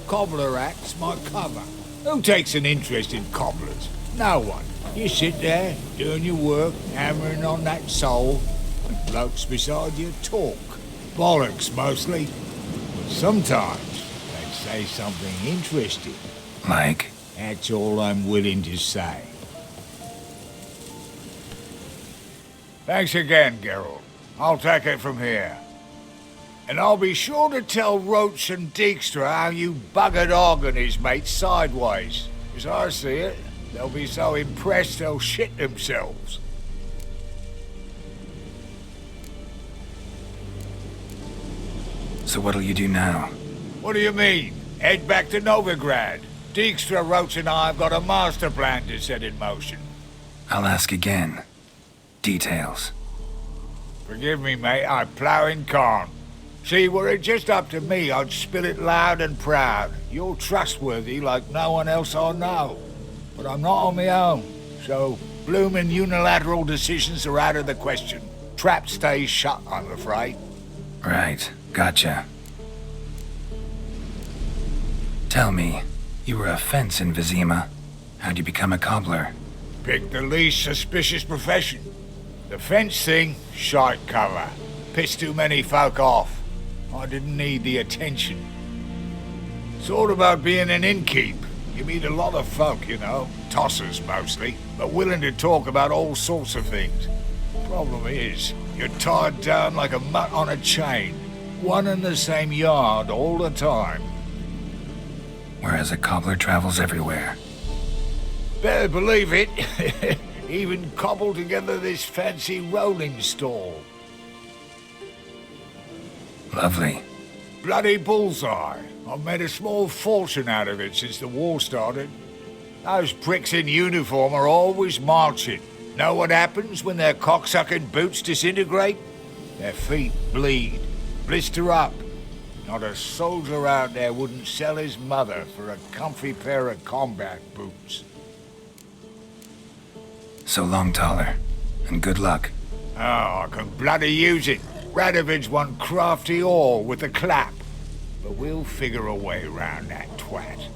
Cobbler act's my cover. Who takes an interest in cobblers? No one. You sit there, doing your work, hammering on that sole, and blokes beside you talk. Bollocks, mostly. But sometimes they say something interesting. Like? That's all I'm willing to say. Thanks again, Geralt. I'll take it from here. And I'll be sure to tell Roach and Dijkstra how you buggered Og and his mates sideways. As I see it, they'll be so impressed they'll shit themselves. So what'll you do now? What do you mean? Head back to Novigrad. Dijkstra, Roach and I have got a master plan to set in motion. I'll ask again. Details. Forgive me, mate, I'm ploughing corn. See, were it just up to me, I'd spill it loud and proud. You're trustworthy like no one else I know. But I'm not on my own, so bloomin' unilateral decisions are out of the question. Trap stays shut, I'm afraid. Right, gotcha. Tell me, you were a fence in Vizima. How'd you become a cobbler? Pick the least suspicious profession. The fence thing, shite cover. Pissed too many folk off. I didn't need the attention. Sort about being an innkeep. You meet a lot of folk, you know. Tossers mostly, but willing to talk about all sorts of things. Problem is, you're tied down like a mutt on a chain. One and the same yard all the time. Whereas a cobbler travels everywhere. Better believe it. Even cobbled together this fancy rolling stall. Lovely. Bloody bullseye. I've made a small fortune out of it since the war started. Those pricks in uniform are always marching. Know what happens when their cocksucking boots disintegrate? Their feet bleed, blister up. Not a soldier out there wouldn't sell his mother for a comfy pair of combat boots. So long, Toller, and good luck. Oh, I can bloody use it. Radovid's one crafty all with a clap. But we'll figure a way round that twat.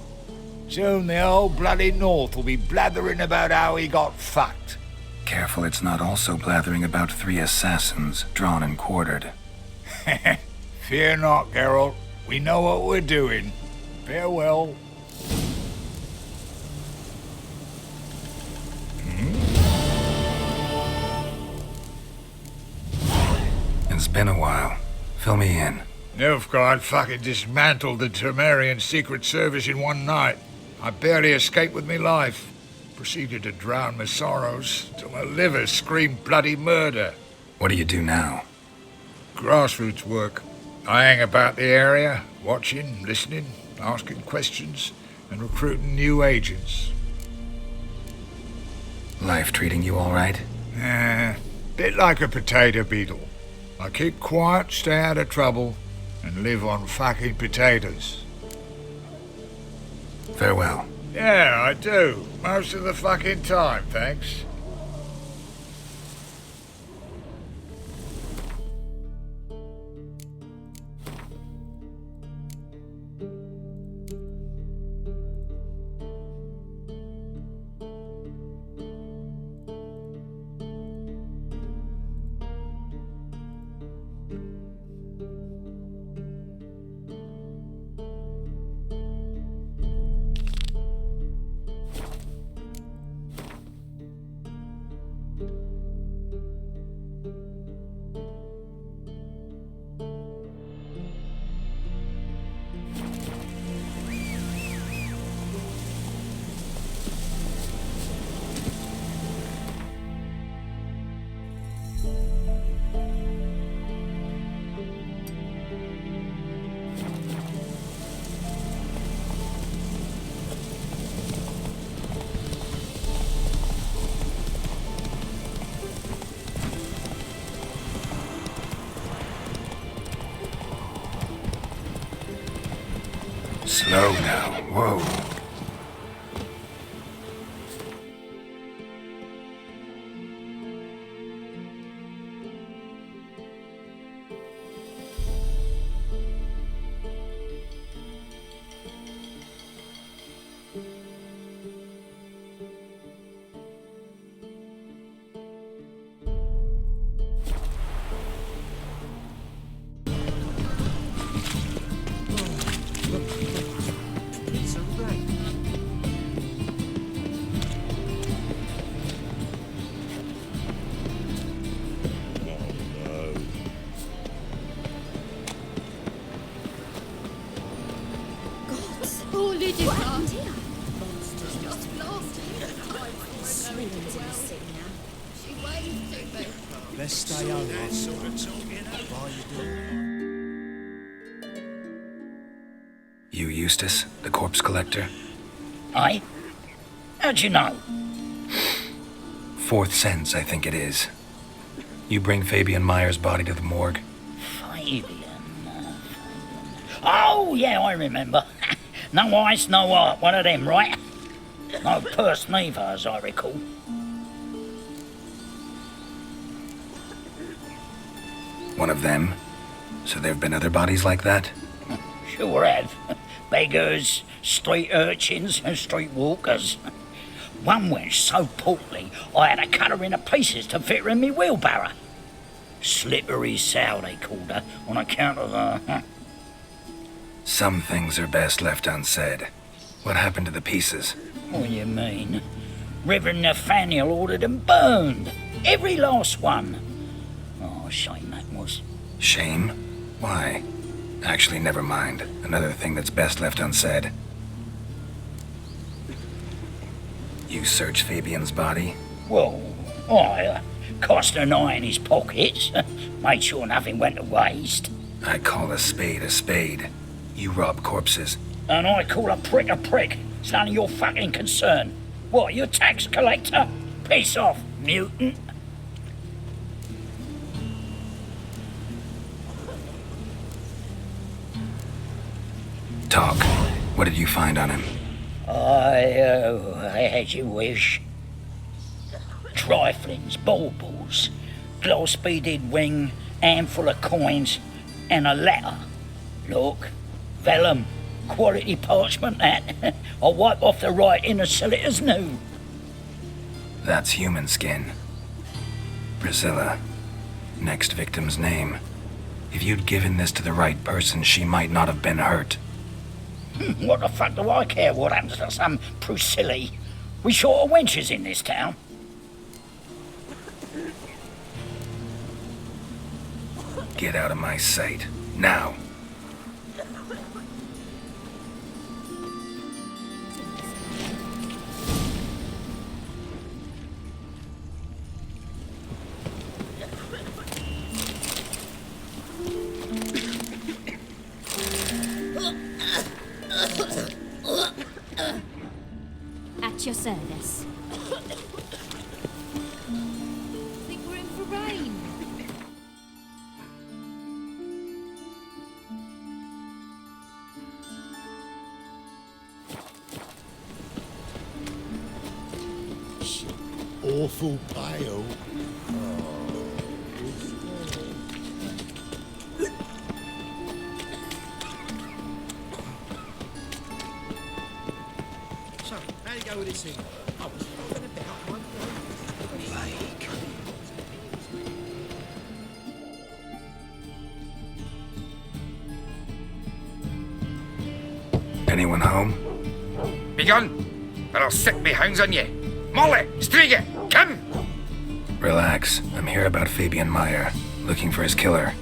Soon the whole bloody North will be blathering about how he got fucked. Careful it's not also blathering about 3 assassins drawn and quartered. Fear not, Geralt. We know what we're doing. Farewell. It's been a while. Fill me in. Nilfgaard fucking dismantled the Temerian Secret Service in one night. I barely escaped with my life. Proceeded to drown my sorrows till my liver screamed bloody murder. What do you do now? Grassroots work. I hang about the area, watching, listening, asking questions, and recruiting new agents. Life treating you all right? Bit like a potato beetle. I keep quiet, stay out of trouble, and live on fucking potatoes. Farewell. Yeah, I do. Most of the fucking time, thanks. Slow now. Whoa. Oh, Lydia! What happened here? Monsters just blasted. She waved to me. Let's stay home. You Eustace, the corpse collector? Aye? How'd you know? 4th sense, I think it is. You bring Fabian Meyer's body to the morgue? Fabian. Oh, yeah, I remember. No eyes, no heart, one of them, right? No purse neither, as I recall. One of them? So there have been other bodies like that? Sure have. Beggars, street urchins, and street walkers. One went so portly, I had to cut her into pieces to fit her in me wheelbarrow. Slippery sow, they called her, on account of her. Some things are best left unsaid. What happened to the pieces? What do you mean? Reverend Nathaniel ordered them burned. Every last one. Oh, shame that was. Shame? Why? Actually, never mind. Another thing that's best left unsaid. You searched Fabian's body? Well, I cast an eye in his pockets, made sure nothing went to waste. I call a spade a spade. You rob corpses. And I call a prick a prick. It's none of your fucking concern. What, you a tax collector? Piss off, mutant. Talk. What did you find on him? As you wish. Triflings, baubles, glass-beaded ring, handful of coins, and a letter. Look, vellum, quality parchment that. I'll wipe off the writing and sell it as new. That's human skin. Priscilla. Next victim's name. If you'd given this to the right person, she might not have been hurt. What the fuck do I care what happens to some Priscilla? We short of wenches in this town. Get out of my sight. Now. At your service. Think we're in for rain. Awful pale. So, how do you go with this thing? I was going to pick up one. Anyone home? Begun, or I'll sick me hounds on you. Molly, Striga, come! Relax. I'm here about Fabian Meyer, looking for his killer.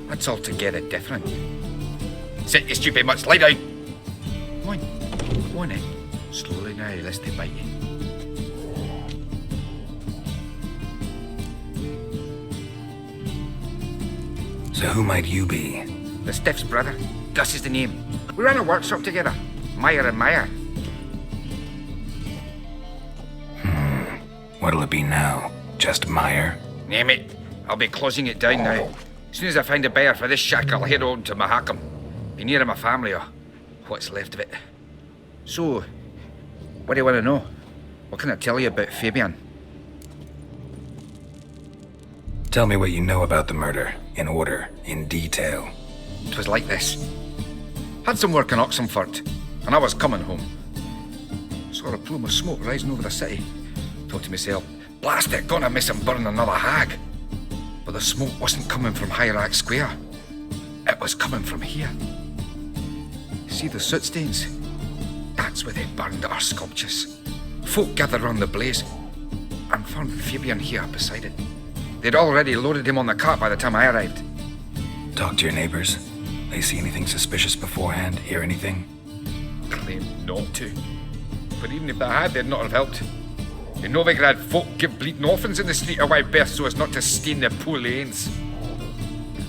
That's altogether different. Sit, you stupid mutts, lie down. Come on in. Slowly now, lest they bite you. So who might you be? The Stiff's brother. Gus is the name. We ran a workshop together. Meyer and Meyer. What'll it be now? Just Meyer? Name it. I'll be closing it down now. As soon as I find a buyer for this shack, I'll head on to Mahakam. Be near my family, or what's left of it. So, what do you want to know? What can I tell you about Fabian? Tell me what you know about the murder, in order, in detail. 'Twas like this. Had some work in Oxenford, and I was coming home. Saw a plume of smoke rising over the city. Thought to myself, blast it, gonna miss him burn another hag. But the smoke wasn't coming from Hierarch Square. It was coming from here. See the soot stains? That's where they burned our sculptures. Folk gathered round the blaze and found Fabian here beside it. They'd already loaded him on the cart by the time I arrived. Talk to your neighbors. They see anything suspicious beforehand? Hear anything? Claimed not to. But even if they had, they'd not have helped. In Novigrad, folk give bleeding orphans in the street a wide berth so as not to stain their poor lanes.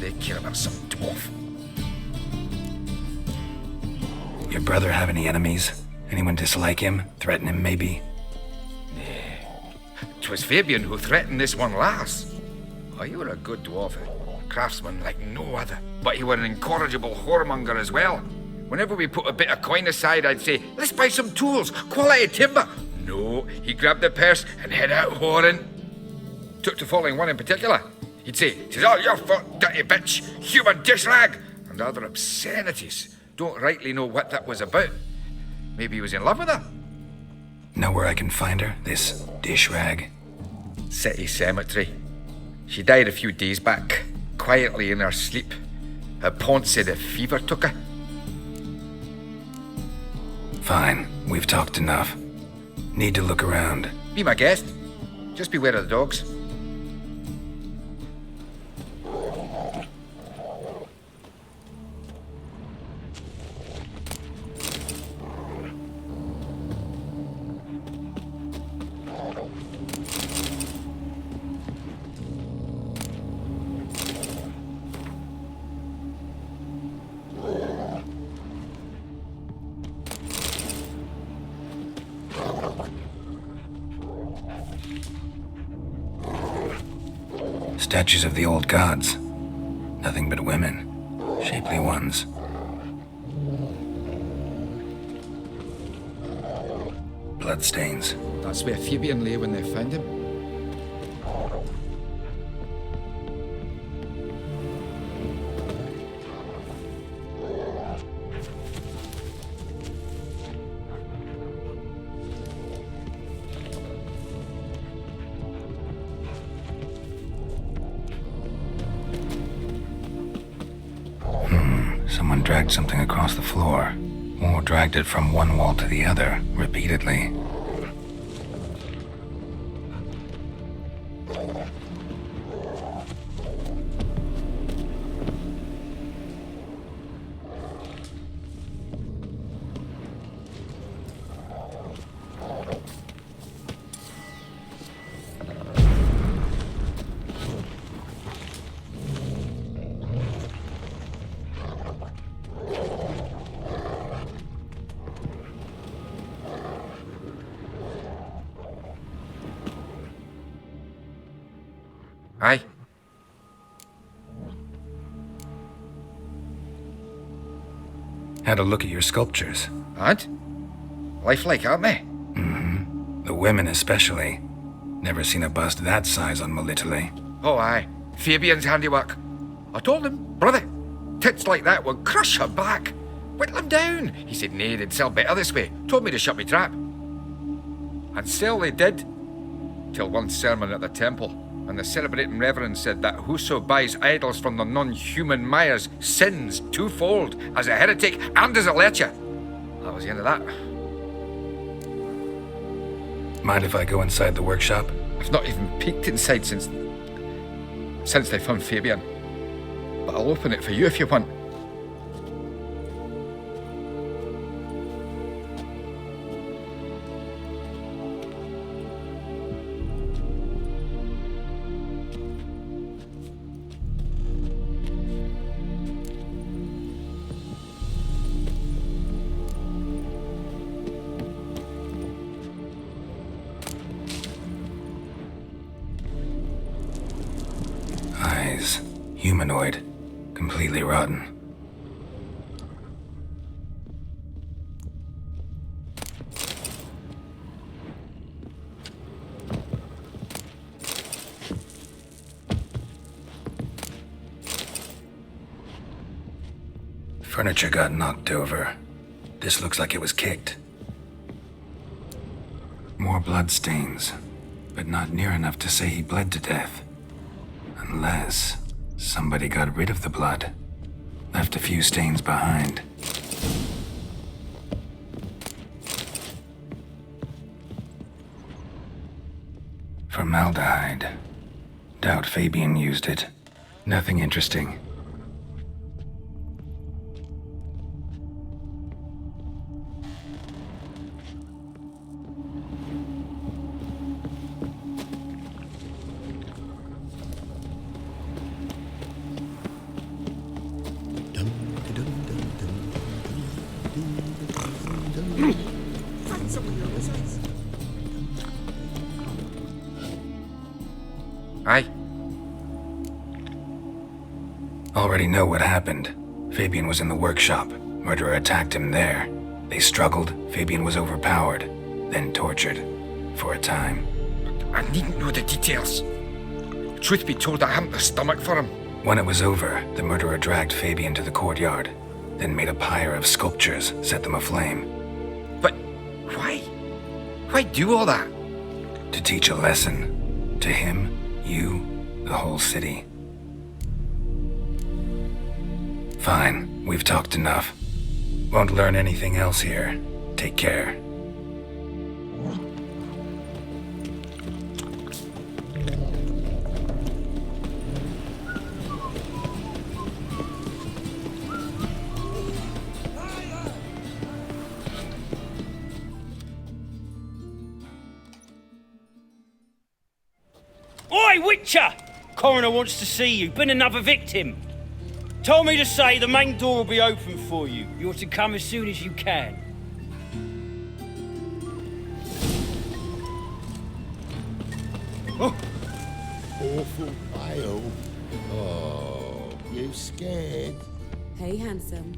They care about some dwarf. Your brother have any enemies? Anyone dislike him? Threaten him, maybe? 'Twas Fabian who threatened this one last. Oh, you were a good dwarf, a craftsman like no other. But you were an incorrigible whoremonger as well. Whenever we put a bit of coin aside, I'd say, let's buy some tools, quality timber. No, he grabbed the purse and head out whoring. Took to following one in particular. He'd say, "'Tis all your fault, dirty bitch, human dish rag," and other obscenities. Don't rightly know what that was about. Maybe he was in love with her. Know where I can find her, this dish rag? City cemetery. She died a few days back, quietly in her sleep. Her pont said a fever took her. Fine, we've talked enough. Need to look around. Be my guest. Just beware of the dogs. Statues of the old gods. Nothing but women. Shapely ones. Bloodstains. That's where Fabian lay when they found him. Someone dragged something across the floor, or dragged it from one wall to the other, repeatedly. Aye. Had a look at your sculptures. And? Lifelike, aren't they? The women especially. Never seen a bust that size on Melitele. Oh, aye. Fabian's handiwork. I told him, brother, tits like that will crush her back. Whittle him down. He said, nay, they'd sell better this way. Told me to shut me trap. And sell they did. Till one sermon at the temple. And the celebrating reverend said that whoso buys idols from the non-human Mayas sins twofold, as a heretic and as a lecher. That was the end of that. Mind if I go inside the workshop? I've not even peeked inside since they found Fabian. But I'll open it for you if you want. Eyes. Humanoid. Completely rotten. Furniture got knocked over. This looks like it was kicked. More bloodstains, but not near enough to say he bled to death. Unless somebody got rid of the blood, left a few stains behind. Formaldehyde. Doubt Fabian used it. Nothing interesting. Aye. Already know what happened. Fabian was in the workshop. Murderer attacked him there. They struggled. Fabian was overpowered, then tortured. For a time. I needn't know the details. Truth be told, I haven't the stomach for him. When it was over, the murderer dragged Fabian to the courtyard, then made a pyre of sculptures, set them aflame. But why? Why do all that? To teach a lesson. To him, you, the whole city. Fine, we've talked enough. Won't learn anything else here. Take care. Oi, Witcher! Coroner wants to see you. Been another victim. Told me to say the main door will be open for you. You're to come as soon as you can. Oh. awful pale. Oh, you scared? Hey, handsome.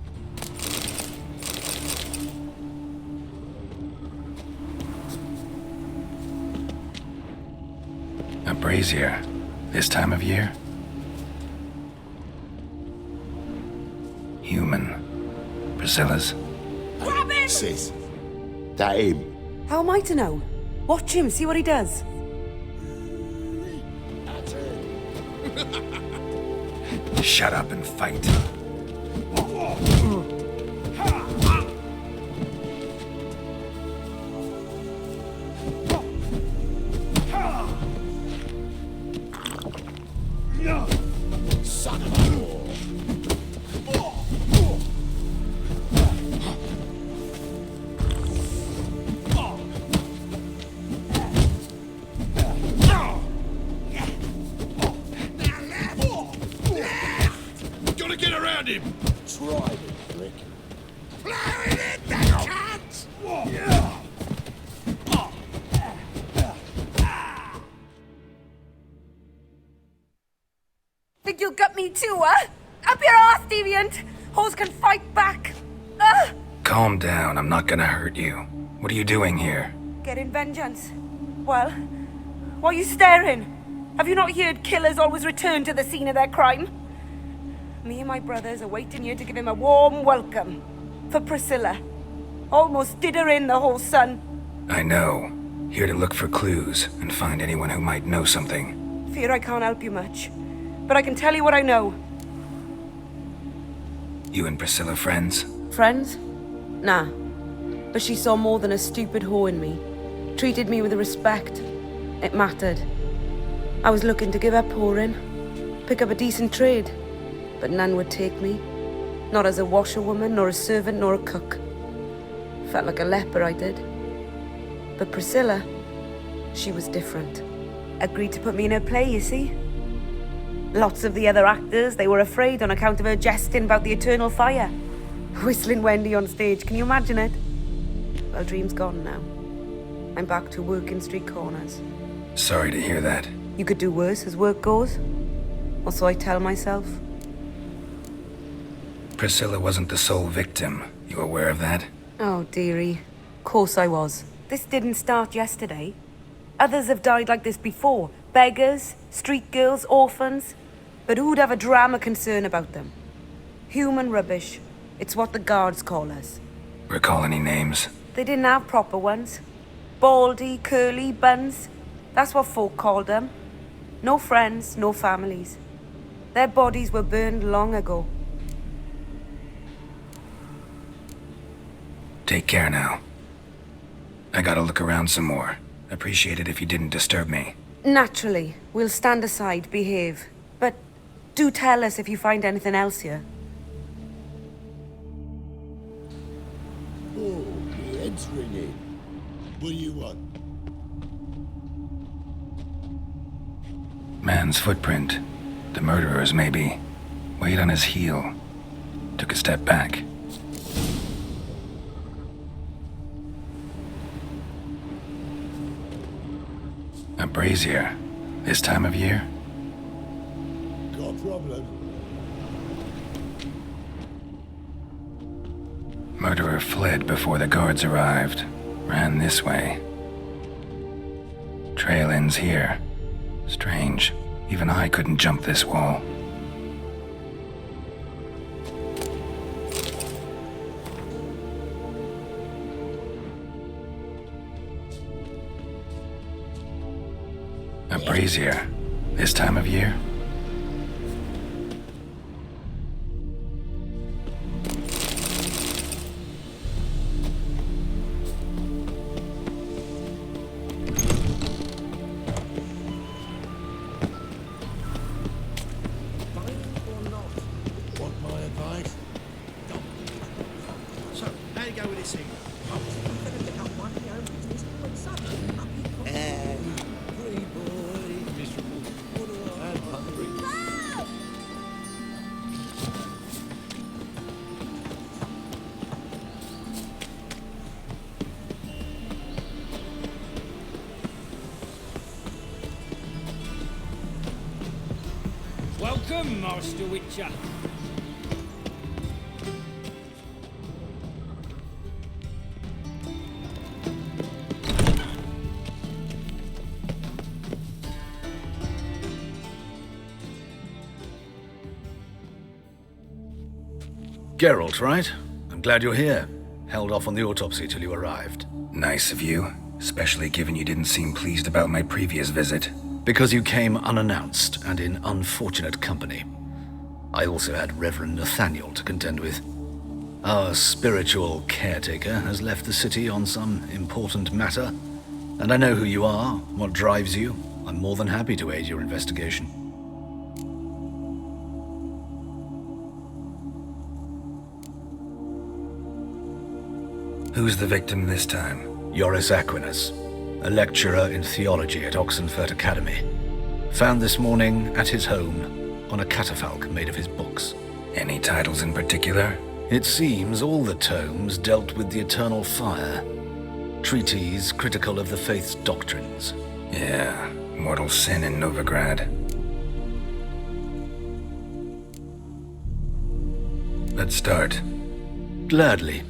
A brazier. This time of year? Human. Priscilla's? Grab him! Sis, that him? How am I to know? Watch him, see what he does. Shut up and fight. Son of a whore. Gotta get around him! Try it, prick. Blowing it, that cunt! Think you'll get me too, huh? Up your ass, deviant! Hoes can fight back! Calm down, I'm not gonna hurt you. What are you doing here? Getting vengeance. Well, why are you staring? Have you not heard killers always return to the scene of their crime? Me and my brothers are waiting here to give him a warm welcome. For Priscilla. Almost did her in, the whole son. I know. Here to look for clues and find anyone who might know something. Fear I can't help you much. But I can tell you what I know. You and Priscilla friends? Friends? Nah. But she saw more than a stupid whore in me. Treated me with respect. It mattered. I was looking to give her pouring. Pick up a decent trade. But none would take me. Not as a washerwoman, nor a servant, nor a cook. Felt like a leper, I did. But Priscilla, she was different. Agreed to put me in her play, you see? Lots of the other actors, they were afraid on account of her jesting about the eternal fire. Whistling Wendy on stage, can you imagine it? Well, dream's gone now. I'm back to working street corners. Sorry to hear that. You could do worse as work goes. Or so I tell myself. Priscilla wasn't the sole victim. You aware of that? Oh, dearie. Course I was. This didn't start yesterday. Others have died like this before. Beggars, street girls, orphans. But who'd have a drama concern about them? Human rubbish. It's what the guards call us. Recall any names? They didn't have proper ones. Baldy, curly, buns. That's what folk called them. No friends, no families. Their bodies were burned long ago. Take care now. I gotta look around some more. Appreciate it if you didn't disturb me. Naturally, we'll stand aside, behave. But do tell us if you find anything else here. Oh, your head's ringing. What do you want? Man's footprint. The murderer's, maybe. Weight on his heel. Took a step back. A brazier. This time of year? Got a problem? Murderer fled before the guards arrived. Ran this way. Trail ends here. Strange. Even I couldn't jump this wall. A brazier. This time of year? Want my advice? So, how do you go with this thing? Free boy. Miserable. Welcome, Master Witcher. Geralt, right? I'm glad you're here. Held off on the autopsy till you arrived. Nice of you, especially given you didn't seem pleased about my previous visit. Because you came unannounced and in unfortunate company. I also had Reverend Nathaniel to contend with. Our spiritual caretaker has left the city on some important matter, and I know who you are, what drives you. I'm more than happy to aid your investigation. Who's the victim this time? Joris Aquinas, a lecturer in theology at Oxenfurt Academy. Found this morning at his home on a catafalque made of his books. Any titles in particular? It seems all the tomes dealt with the eternal fire. Treatises critical of the faith's doctrines. Yeah, mortal sin in Novigrad. Let's start. Gladly.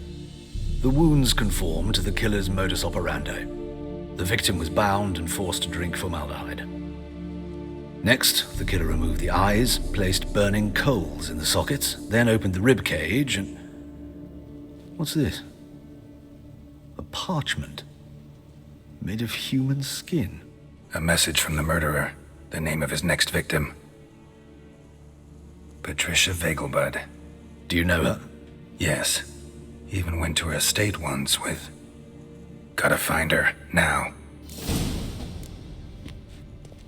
The wounds conform to the killer's modus operandi. The victim was bound and forced to drink formaldehyde. Next, the killer removed the eyes, placed burning coals in the sockets, then opened the rib cage and... What's this? A parchment made of human skin. A message from the murderer. The name of his next victim. Patricia Vegelbud. Do you know her? Yes. Even went to her estate once with... Gotta find her, now.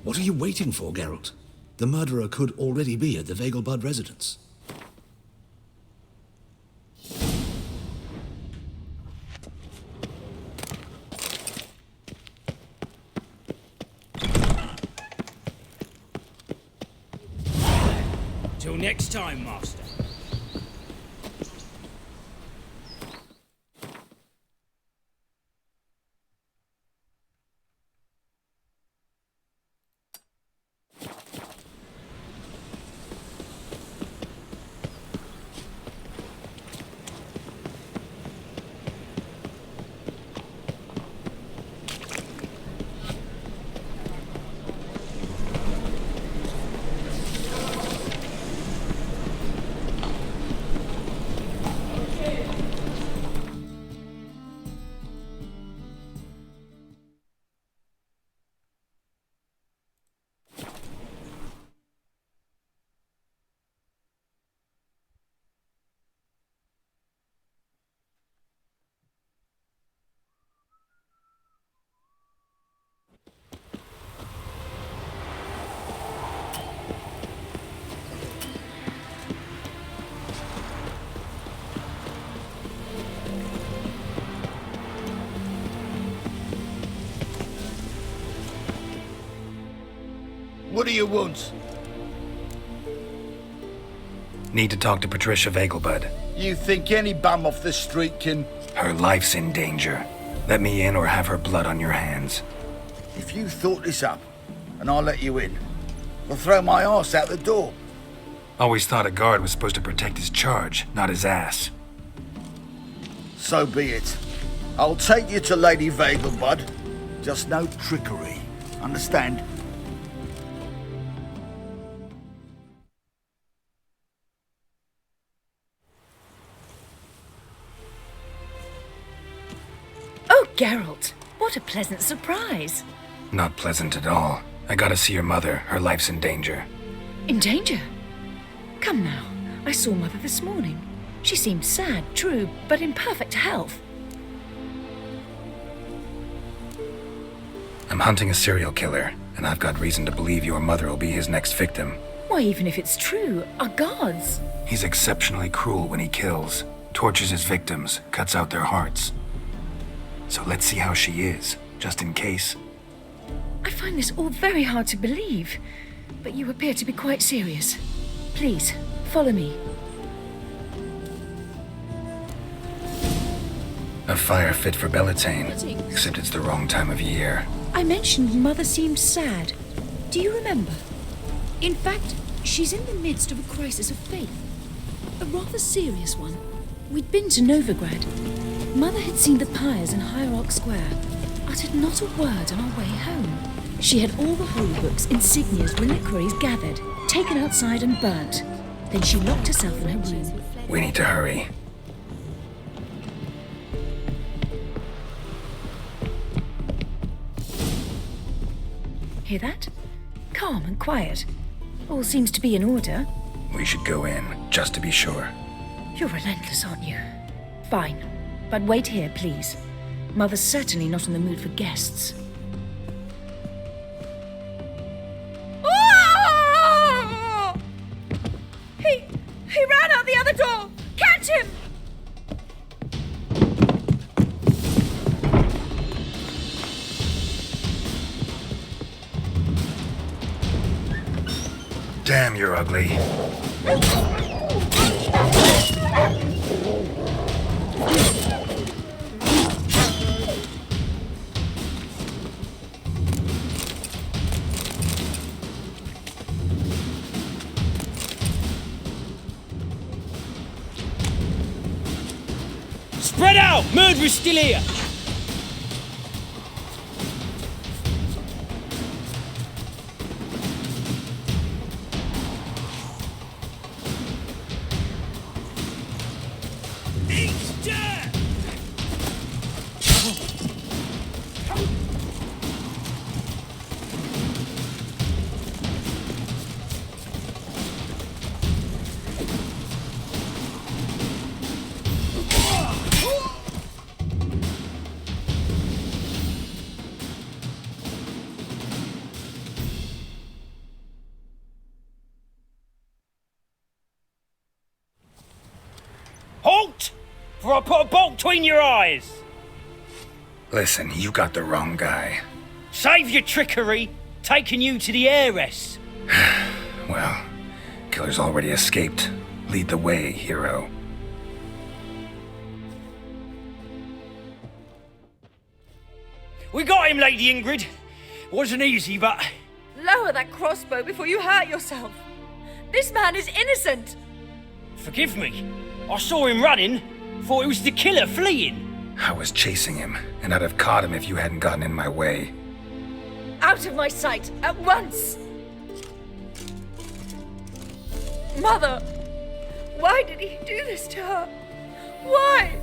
What are you waiting for, Geralt? The murderer could already be at the Vegelbud residence. Till next time, Master. What do you want? Need to talk to Patricia Vegelbud. You think any bum off the street can... Her life's in danger. Let me in or have her blood on your hands. If you thought this up, and I'll let you in, I'll throw my arse out the door. Always thought a guard was supposed to protect his charge, not his ass. So be it. I'll take you to Lady Vegelbud. Just no trickery. Understand? Oh, Geralt, what a pleasant surprise. Not pleasant at all. I gotta see your mother. Her life's in danger. In danger? Come now, I saw Mother this morning. She seemed sad, true, but in perfect health. I'm hunting a serial killer, and I've got reason to believe your mother will be his next victim. Why, even if it's true, our gods. He's exceptionally cruel when he kills, tortures his victims, cuts out their hearts. So let's see how she is, just in case. I find this all very hard to believe, but you appear to be quite serious. Please, follow me. A fire fit for Bellatane, except it's the wrong time of year. I mentioned Mother seemed sad. Do you remember? In fact, She's in the midst of a crisis of faith. A rather serious one. We'd been to Novigrad. Mother had seen the pyres in Hierarch Square, uttered not a word on our way home. She had all the holy books, insignias, reliquaries gathered, taken outside and burnt. Then she locked herself in her room. We need to hurry. Hear that? Calm and quiet. All seems to be in order. We should go in, just to be sure. You're relentless, aren't you? Fine. But wait here, please. Mother's certainly not in the mood for guests. Oh! He ran out the other door! Catch him! Damn, you're ugly. Spread out! Murderer's still here! Halt! For I put a bolt between your eyes! Listen, you got the wrong guy. Save your trickery, taking you to the heiress. Well, killer's already escaped. Lead the way, hero. We got him, Lady Ingrid. Wasn't easy, but... Lower that crossbow before you hurt yourself. This man is innocent. Forgive me. I saw him running. Thought it was the killer fleeing. I was chasing him, and I'd have caught him if you hadn't gotten in my way. Out of my sight, at once! Mother! Why did he do this to her? Why?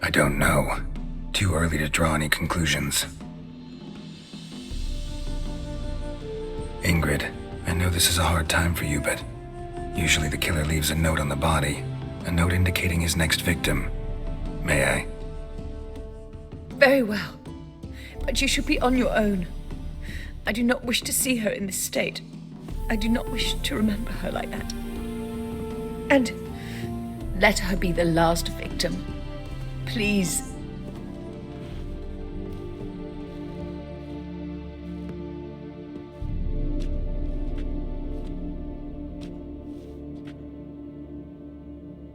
I don't know. Too early to draw any conclusions. Ingrid, I know this is a hard time for you, but usually the killer leaves a note on the body, a note indicating his next victim. May I? Very well. But you should be on your own. I do not wish to see her in this state. I do not wish to remember her like that. And let her be the last victim. Please.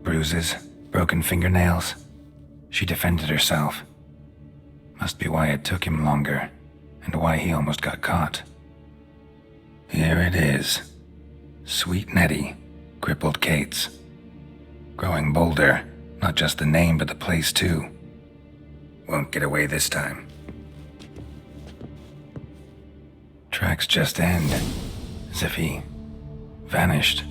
Bruises, broken fingernails. She defended herself. Must be why it took him longer, and why he almost got caught. Here it is. Sweet Nettie, crippled Kate's. Growing bolder, not just the name but the place too. Won't get away this time. Tracks just end, as if he vanished.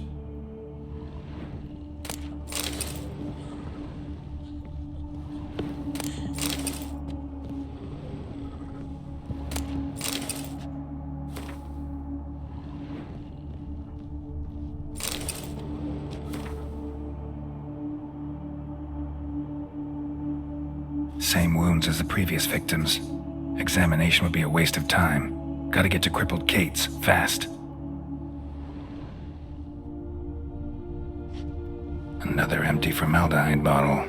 Same wounds as the previous victims. Examination would be a waste of time. Gotta get to crippled Kate's, fast. Another empty formaldehyde bottle.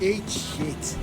Eat shit.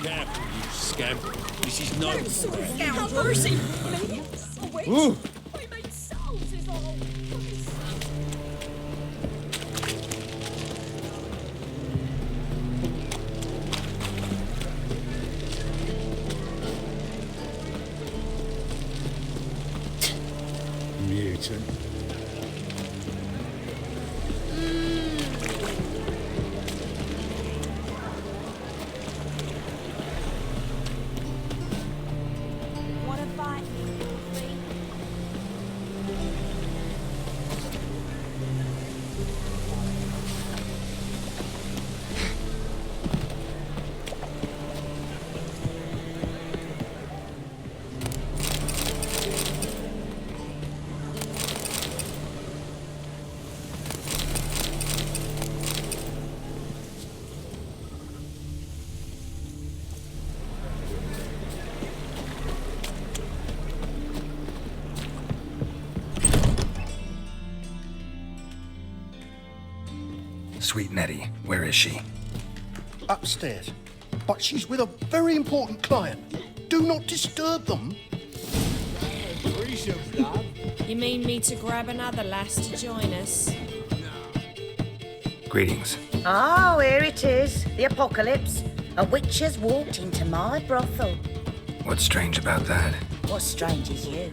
Careful, you scamp. This is no... Have mercy! Wait! Ooh. I made sounds is all! Mutant. Wanna fight me for free? Sweet Nettie, where is she? Upstairs. But she's with a very important client. Do not disturb them. You mean me to grab another lass to join us? Greetings. Oh, here it is. The apocalypse. A witch has walked into my brothel. What's strange about that? What's strange is you.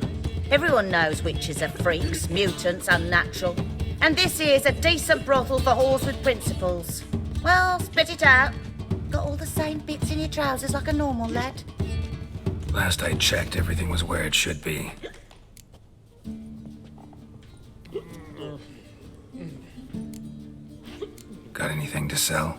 Everyone knows witches are freaks, mutants, unnatural. And this here's a decent brothel for whores with principles. Well, spit it out. Got all the same bits in your trousers like a normal lad. Last I checked, everything was where it should be. Got anything to sell?